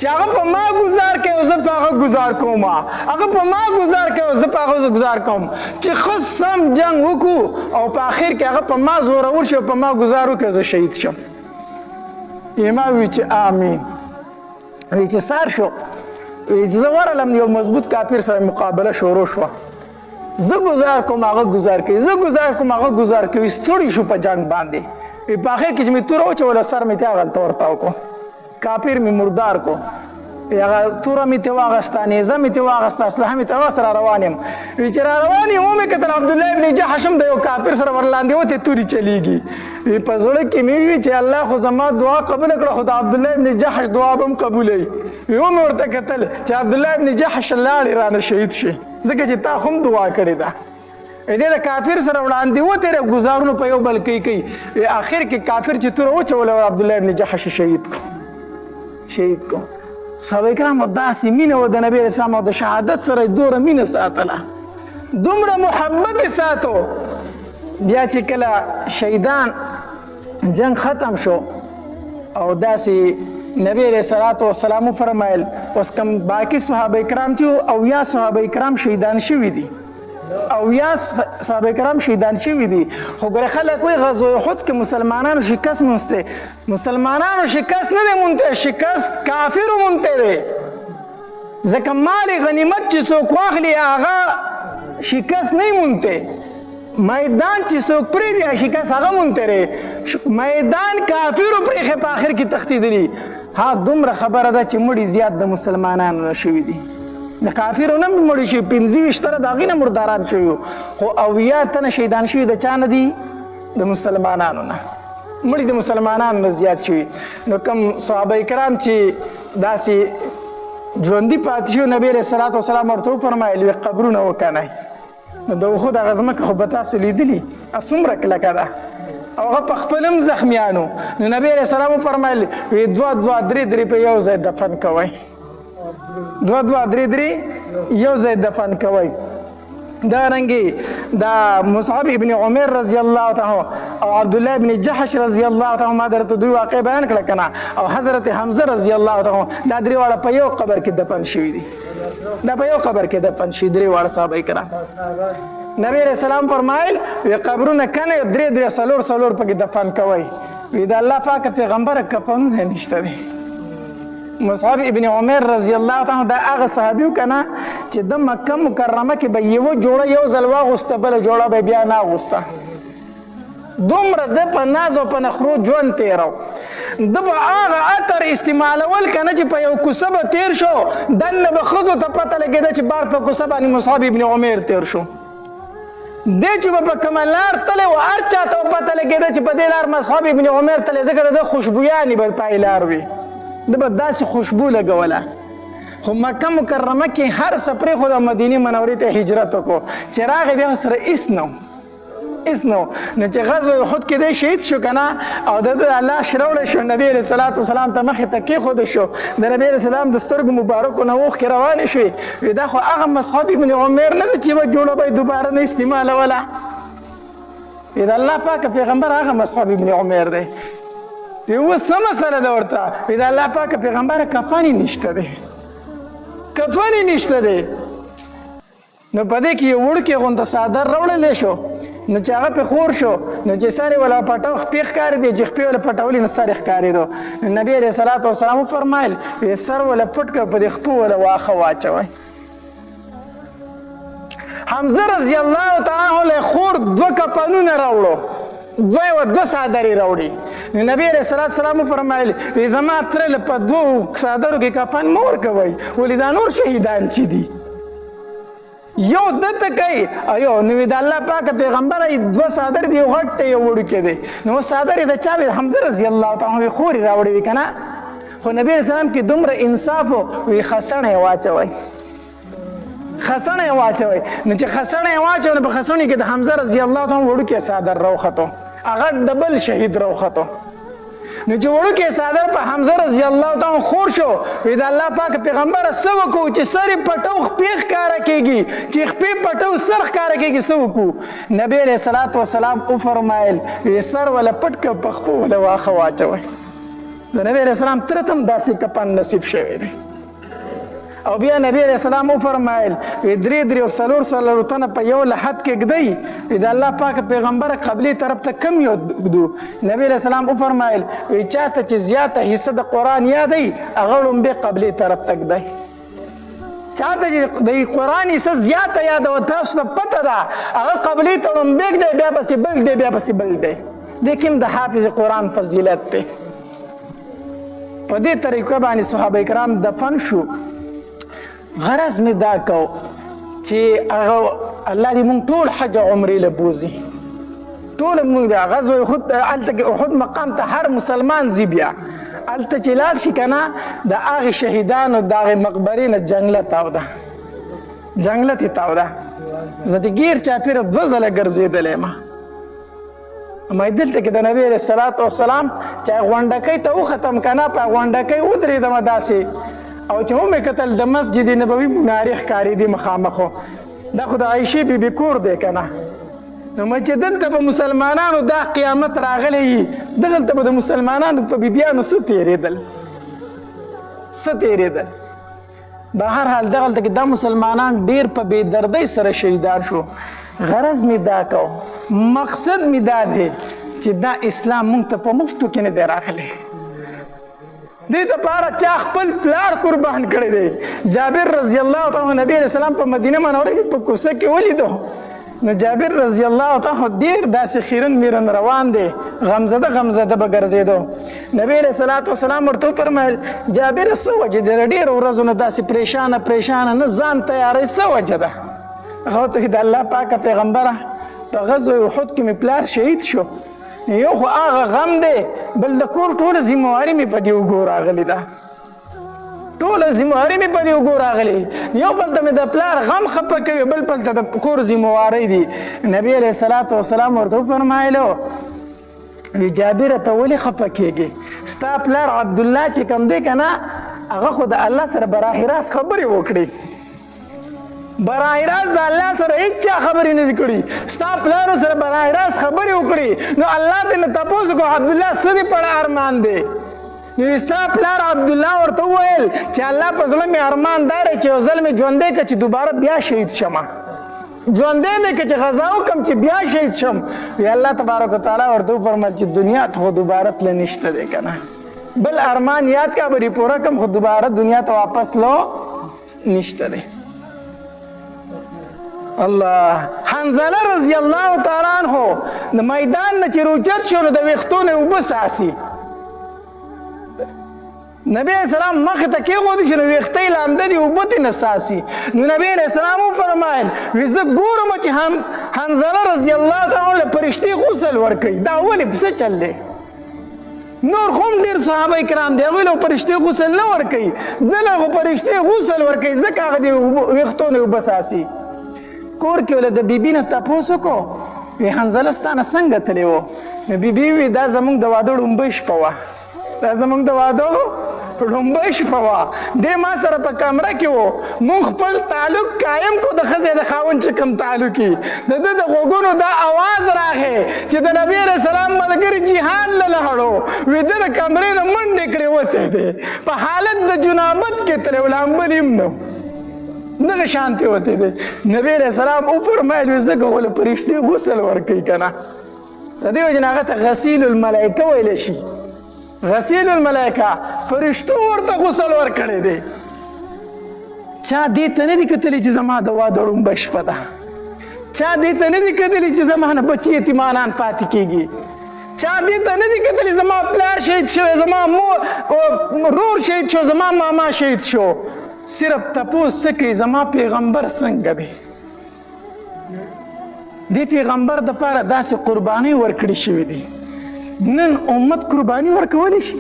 چې هغه په ما ګزار کوي او زه په هغه ګزار کوم هغه په ما ګزار کوي او زه په هغه ګزار کوم چې ښه سم جنګ وکړو او په آخر کې هغه په ما زورور شي او په ما ګزار وکړي زه شهید شم امام وی چې آمین. وی چې سار شو وی چې زه ورغلم یو مضبوط کافر سره مقابله شروع شوه. زه ګزار کوم هغه ګزار کوي، زه ګزار کوم هغه ګزار کوي. ستړي شو په جنګ باندې. په آخر کې چې مې توره واچوله سر مې ته هغلته ورته وکړو، کافر مې مردار کو. هغه توره مې ته واغسته، نیزه مې ته واغسته، اسلحه مې ته واغسته، را روان یم. وی چې را روان یم ومې کتل عبدالله ابن جحش هم د یو کافر سره ورلاندې وتې تورې چلیږي. په زړه کې مې وي چې الله خو زما دعا قبوله کړه، خو د عبدالله ابن جحش دعا به هم قبولوي. ومې ورته کتل چې عبدالله ابن جحش لاړې رانه شهید شي، ځکه چې تا هم دعا کړې ده. دې د کافر سره وړاندې وتېره ګزارونه په یو بل کوي. آخر کې کافر چې توره وچوله عبدالله ابن جحش شهید کو. صحابه کرامو داسې مینه وه د نبي علیه السلام او د شهادت سره دومره مینه ساتله، دومره محبت یې ساتو. بیا چې کله شهیدان جنگ ختم شو او داسې نبی علیه الصلاة والسلام وفرمایل اوس کوم باقي صحابه کرام چې 80 صحابه کرام شهیدان شوي دي، 80 صحابه کرام شهیدان شوي دي. خو ګوره خلک وایي غزوه احد کې مسلمانانو شکست مونځته. مسلمانانو شکست نه دی مونځته، شکست کافرو مونځته دی. ځکه مال غنیمت چې څوک واخلي هغه شکست نه مونځته. میدان چې څوک پرېږدي شکست هغه مونځته دی. میدان کافرو پرېښی په آخر کې تښتېدلي. ها دومره خبره ده چې مړي زیات د مسلمانانو نه شوي دي، د کافرو نه مړي شي. 25 تنه د هغې نه مرداران شوي وو، خو 80 تنه شهیدان شوي د چا نه دي؟ د مسلمانانو نه. مړي د مسلمانانو نه زیات شوي. نو کوم صحابه کرام چې داسې ژوندي پاتې شو، نبي علیه الصلاة والسلام ورته وفرمایل وی قبرونه وکنئ. نو د احد هغه ځمکه خو به تاسو لیدلي څومره کلکه ده او هغه په خپل هم زخمیانو. نو نبي علیه السلام وفرمایل وی 2 3 په یو ځای دفن کوئ، 2 3 یو ځای دفن کوئ. دارنګې دا مصعب ابن عمر رضی الله تعالی او عبدالله ابن جحش رضی الله تعالی ما درته دوی واقع بیان کړه کنه، او حضرت حمزه رضی الله تعالی دا درې واړه په یو قبر کې دفن شوي دي. دا په یو قبر کې دفن شوي درې واړه صحابه کرام. نبی علیہ السلام فرمایل وی قبرونه کنه 3 4 پکې دفن کوئ. وی دا الله پاک پیغمبر کفنونه نشته دی. مصعب ابن عمر رضی الله تعالی دا هغه صحابي کنه چې د مکه مکرمه کې به یو جوړه یو ځل واغوسته، بله جوړه به بیا نه اغوسته. دومره د په ناز او په نخرو ژوند تېرو. د به هغه عطر استعمالول کنه چې په یو کوڅه به تېر شو، دننه به ښځو ته پته لګېده چې بار په کوڅه باندې مصعب ابن عمر تېر شو. دی چې به په کومه لار تللی و هر چا ته پته لګېده چې په دې لار مصعب ابن عمر تللی، ځکه د ده خوشبویانې به پای لار وي، د به داسې خوشبو لګوله. خو مکه مکرمه کې هر څه پرېښود او مدینې منورې ته هجرت وکړو. چې راغی بیا سره هېڅ نه و. نو چې غزوه احد کې دی شهید شو که نه، او د ده لاش راوړی شو، نبي علیه الصلاة والسلام ته مخې ته کېښودی شو. د نبي علیه السلام د سترګو مبارکو نه اوښکې روانې شوې. وی دا خو هغه مصعب ابن عمر نه ده چې به جوړه به یې دوباره نه استعمالوله. وی د الله پاکه پیغمبر هغه مصعب ابن عمر دی. وی اوس څه مسله ده ورته؟ وی د الله پاکه پیغمبره کفن یې نشته دی، کفن یې نشته دی. نو په دې کې یو وړوکی غونته څادر راوړلی شو، نو چې هغه پې خور شو، نو چې سر یې ولا پټو خپې ښکارېدې، چې خپې ولا پټولې نو سر یې ښکارېدو. نبي علیه الصلاة والسلام وفرمایل وی سر ولا پټ کړه، په دې خپو ولا واښه واچوئ. حمزه رضی الله تعالی عنه خور 2 کفنونه راوړو، 2 څادرې راوړي. نبی علیه الصلاة والسلام وفرمایل وی زما تره په 2 څادرو کې کفن مه ورکوئ، ولې دا نور شهیدان چې دي یو دته کوي او یو. نو د الله پاک پیغمبر 2 څادرې دي، یو غټ دی یو وړوکی دی. نو څادرې د چا وي؟ حمزه رضی الله تعالی عنه خورې راوړې وي که نه. خو نبي علیه السلام کې دومره انصاف و، وی خسڼه یې واچوئ، خسڼه یې واچوئ. نو چې خسڼه یې واچوئ نو په خسڼې کې د حمزه رضی الله تعالی عنه وړوکی څادر راوختو، هغه ډبل شهید راوختو. نو چې وړوکی څادر په حمزه رضی الله تعالی خور شو، وی د الله پاک پیغمبره څه وکړو چې سر یې پټو خپې ښکاره کېږي، چې خپې پټو سر ښکاره کېږي، څه وکړو؟ نبی علیه الصلاة والسلام وفرمایل وی سر ولا پټ کړه، په خپو ولا واښه واچوئ. د نبی علیه السلام تره ته هم داسې کفن نصیب شوی دی. او بیا نبی علیہ السلام وفرمایل درې درې او څلور تنه په یو لحد کې ږدئ د الله پاک پیغمبره قبلې طرف ته کم یو ږدو. نبی علیہ السلام وفرمایل چاته چې زیاته حصه د قرآن یادی هغه لومبې قبلې طرف ته ږدئ. چاته چې د قرآن حصه زیاته یاده و تاسو ته پته ده هغه قبلې ته لومبې ږدئ بیا پسې بل دی بیا پسې بل دی. د کوم د حافظ قرآن فضیلت دی. په دې طریقه باندې صحابه کرام دفن شو. غرض می دا کو چې هغه الله دې مونږ ټول حج او عمرې له بوځي. ټول مونږ د غزوه احد هلته کې احد مقام ته هر مسلمان ځي. بیا هلته چې لاړ شي که نه د هغې شهیدانو د هغې مقبرې نه جنګله تاوده جنګله تې تاوده. زه د ګیر چاپېره 2 ځله ګرځېدلی یم. دلته کې د نبي علیه الصلاة والسلام چې غونډکۍ ته وختم که نه په غونډکۍ ودرېدم داسې او چې ومې کتل د مسجد نبوي منارې ښکارېدې مخامخ. دا خو د عایشې بیبي کور دی که نه. نو چې دلته به مسلمانانو دا قیامت راغلی وي دغلته به د مسلمانانو په بیبیانو څه تېرېدل څه تېرېدل. بهرحال دغلته کې دا مسلمانان ډېر په بې دردۍ سره شهیدان شو. غرض می دا کو مقصد می دا دی چې دا اسلام مونږ ته په مفتو کې نه دی راغلی. دې دپاره چا خپل پلار قربان کړی دی. جابر رضی الله تعالی نبی علیہ السلام په مدینه منوره کې په کوڅه کې ولیدو. نو جابر رضی الله تعالی ډېر داسې خیرن میرن روان دی غمزده غمزده به ګرځېدو. نبی علیہ الصلاة والسلام ورته وفرمیل جابر څه وجه دی ډېرو ورځو نه داسې پریشانه نه ځان تیاری څه وجه ده؟ هغه ورته د الله پاکه پیغمبره په غزوه احد کې مې پلار شهید شو. یو خو هغه غم دی بل د کور ټوله ذمهواري مې په دې اوږو راغلې ده. ټوله ذمهواري مې په دې اوږو راغلې. یو بل ته مې د پلار غم خفه کوي بل بل ته د کور ذمهوارۍ دي. نبي علیه الصلاة والسلام ورته وفرمایلو جابره ته ولې خفه کېږې؟ ستا پلار عبدالله چې کوم دی که نه هغه خو د الله سره براح راست خبرې وکړې. براح راست د الله سره هیچا خبرې نه دي کړي. ستا پلارو سره براح راست خبرې وکړي نو الله دې نه تپوس کو عبدالله څه دې پړه ارمان دی؟ نو ستا پلار عبدالله ورته وویل چې الله په زړه مې ارمان دا دی چې یو ځل مې ژوندی که چې دوباره بیا شهید شمه. ژوندی مې که چې غذا وکړم چې بیا شهید شم. وی الله تبارک وتعالی ورته وفرمیل چې دنیا ته خو دوباره تله نشته دی که نه. بل ارمان یاد کا به پوره کم خو دوباره دنیا ته واپس لو نشته دی. الله حنظله رضی الله تعالی عنہ د میدان نه چې روچت شو نو د ویښتو نه اوبه څاڅي. نبی علیہ السلام مخې ته کېښودی شي نو ویښته یې لانده دي اوبه ترې نه څاڅي. نو نبی علیہ السلام وفرمایل وی زه ګورم چې حنظله رضی الله تعالی عنہ فرشتې غسل ورکوي. دا ولې څه چل دی؟ نور خو هم ډېر صحابه کرام دی هغوی له فرشتې غسل نه ورکوي دله خو فرشتې غسل ورکوي ځکه هغه د ویښتو نه اوبه څاڅي. کور کې ولې د بیبي نه تپوس وکړو وی حنظله ستا نه څنګه تللی و؟ نو بیبي وی دا زموږ د واده ړومبۍ شپه وه. دا زموږ د واده ړومبۍ شپه وه. دی ما سره په کمره کې و. مونږ خپل تعلق قایم کو د ښځې د خاوند چې کوم تعلق وي. د ده د غوږونو دا اواز راغی چې د نبي علیه السلام ملګري جهاد له لاړو. وی ده د کمرې نه منډې کړې وتی دی په حالت د جنابت کې تللی و لامبل هم نه دغه شانتې وتی دی. نبی علیه السلام وفرمیل وی ځکه خو له فرشتې غسل ورکوي که نه. د دې وجې نه هغه ته غسیل الملایکه ویلی شي. غسیل الملائکه فرشتو ورته غسل ورکړی دی. چا دې ته نه دي کتلی چې زما د واده ړومبه شپه ده. چا دې ته نه دي کتلی چې زما نه بچي یتیمانان پاتې کېږي. چا دې ته نه دي کتلی زما پلار شهید شوی زما رور شهید شو زما ماما شهید شو. صرف تپوس څه کوي زما پیغمبر څنګه دی؟ دې پیغمبر دپاره داسې قربانۍ ورکړې شوي دي. نن امت قربانی ورکولی شي؟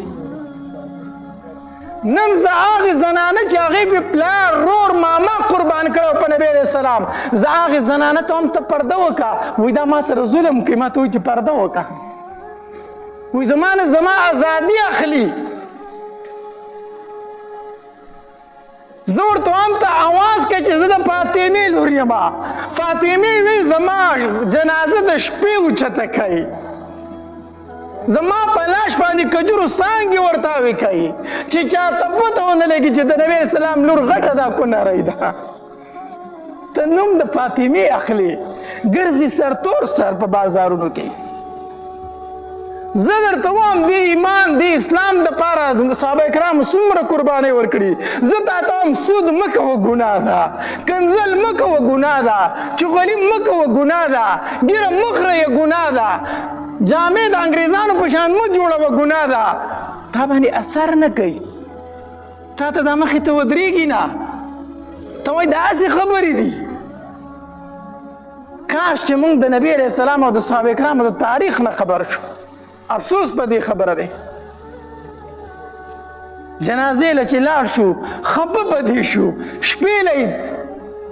نن زه هغې زنانه چې هغې به پلار رور ماما قربان کړی په نبي علیه السلام زه هغې زنانه ته هم ته پرده وکړه. وایي دا ما سره ظلم کوي. ما ته وایي چې پرده وکړه. وایي زما نه زما ازادي اخلي. زه ورته هم ته اواز کوي چې زه د فاطمې لور یم. فاطمې وایي زما جنازه د شپې اوچته کوي. زما په لاش باندې کجورو څانګې ورته وکړي چې چاته پته ونه لګي چې د نبي اسلام لور غټه ده کونړۍ ده ته نوم د فاطمې اخلي ګرځي سرتور سر په بازارونو کې زه درته وایم دې ایمان دې اسلام دپاره صحابه کرامو څومره قربانۍ ورکړي زه تا ته وایم سود مه کوه ګناه ده کنځل مه کوه ګناه ده چغلي مه کوه ګناه ده ډېره مه خورئ ګناه ده جامې د انګریزانو په شان مه جوړوه ګناه ده تا باندې اثر نه کوي تا ته دا مخې ته ودرېږي نه ته وایي داسې خبرې دي کاش چې موږ د نبي علیه السلام او د صحابه کرامو د تاریخ نه خبر شو افسوس په دې خبره دی جنازې له چې لاړ شو خپه په دې شو شپې له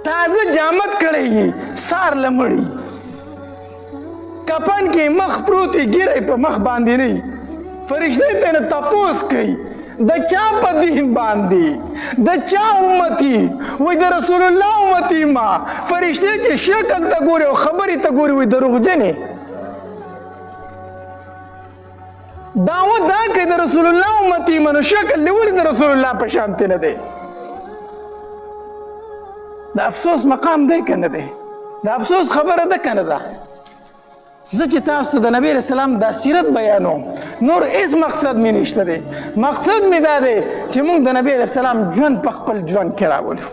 تازه جامد کړی یي سار له مړي کفن کې مخ پروت یي ګیری په مخ باندې نه فرشتې ته نه تپوس کوي د چا په دین باندې د چا امتي وای د رسول الله امتي ما فرشتې چې شکل ته ګوري او خبرې ته ګوري وای دروغجنې دعوت دا کوي د رسول الله امتي منو شکل دی ولې د رسول الله په شانتې نه دی د افسوس مقام دی که نه دی د افسوس خبره ده که نه ده زه چې تاسو ته د نبی علیه السلام دا سیرت بیانوم نور هېڅ مقصد مې نشته دی مقصد مې دا دی چې موږ د نبی علیه السلام ژوند په خپل ژوند کې راولو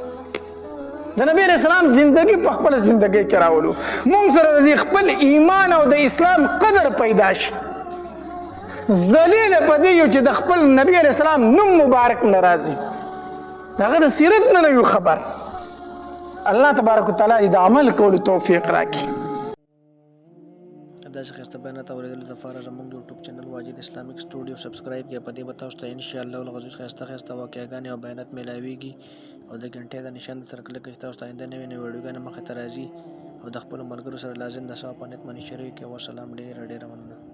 د نبی علیه السلام زندګي په خپله زندګۍ کې راولو موږ سره د خپل ایمان او د اسلام قدر پیدا شي ذلیل په دې یو چې د خپل نبی علیه السلام نوم مبارک نه راځي د هغه د سیرت نه یو خبر الله تبارک وتعالی د عمل کولو توفیق راکړي داسې ښایسته بیانات اورېدلو لپاره زموږ د یوټیوب چینل واجد اسلامیک سټوډیو سبسکرایب کړئ په دې به تاسو ته انشاءالله العزیز ښایسته واقعګانې او بیانات میلاویږي او د غنټې د نشان سره کلیک کړئ چې تاسو ته آینده نوې نوې ویډیوګانې مخې ته راځي او د خپلو ملګرو سره لازم د ثواب په نیت باندې شریک کړئ. والسلام ډېره مننه.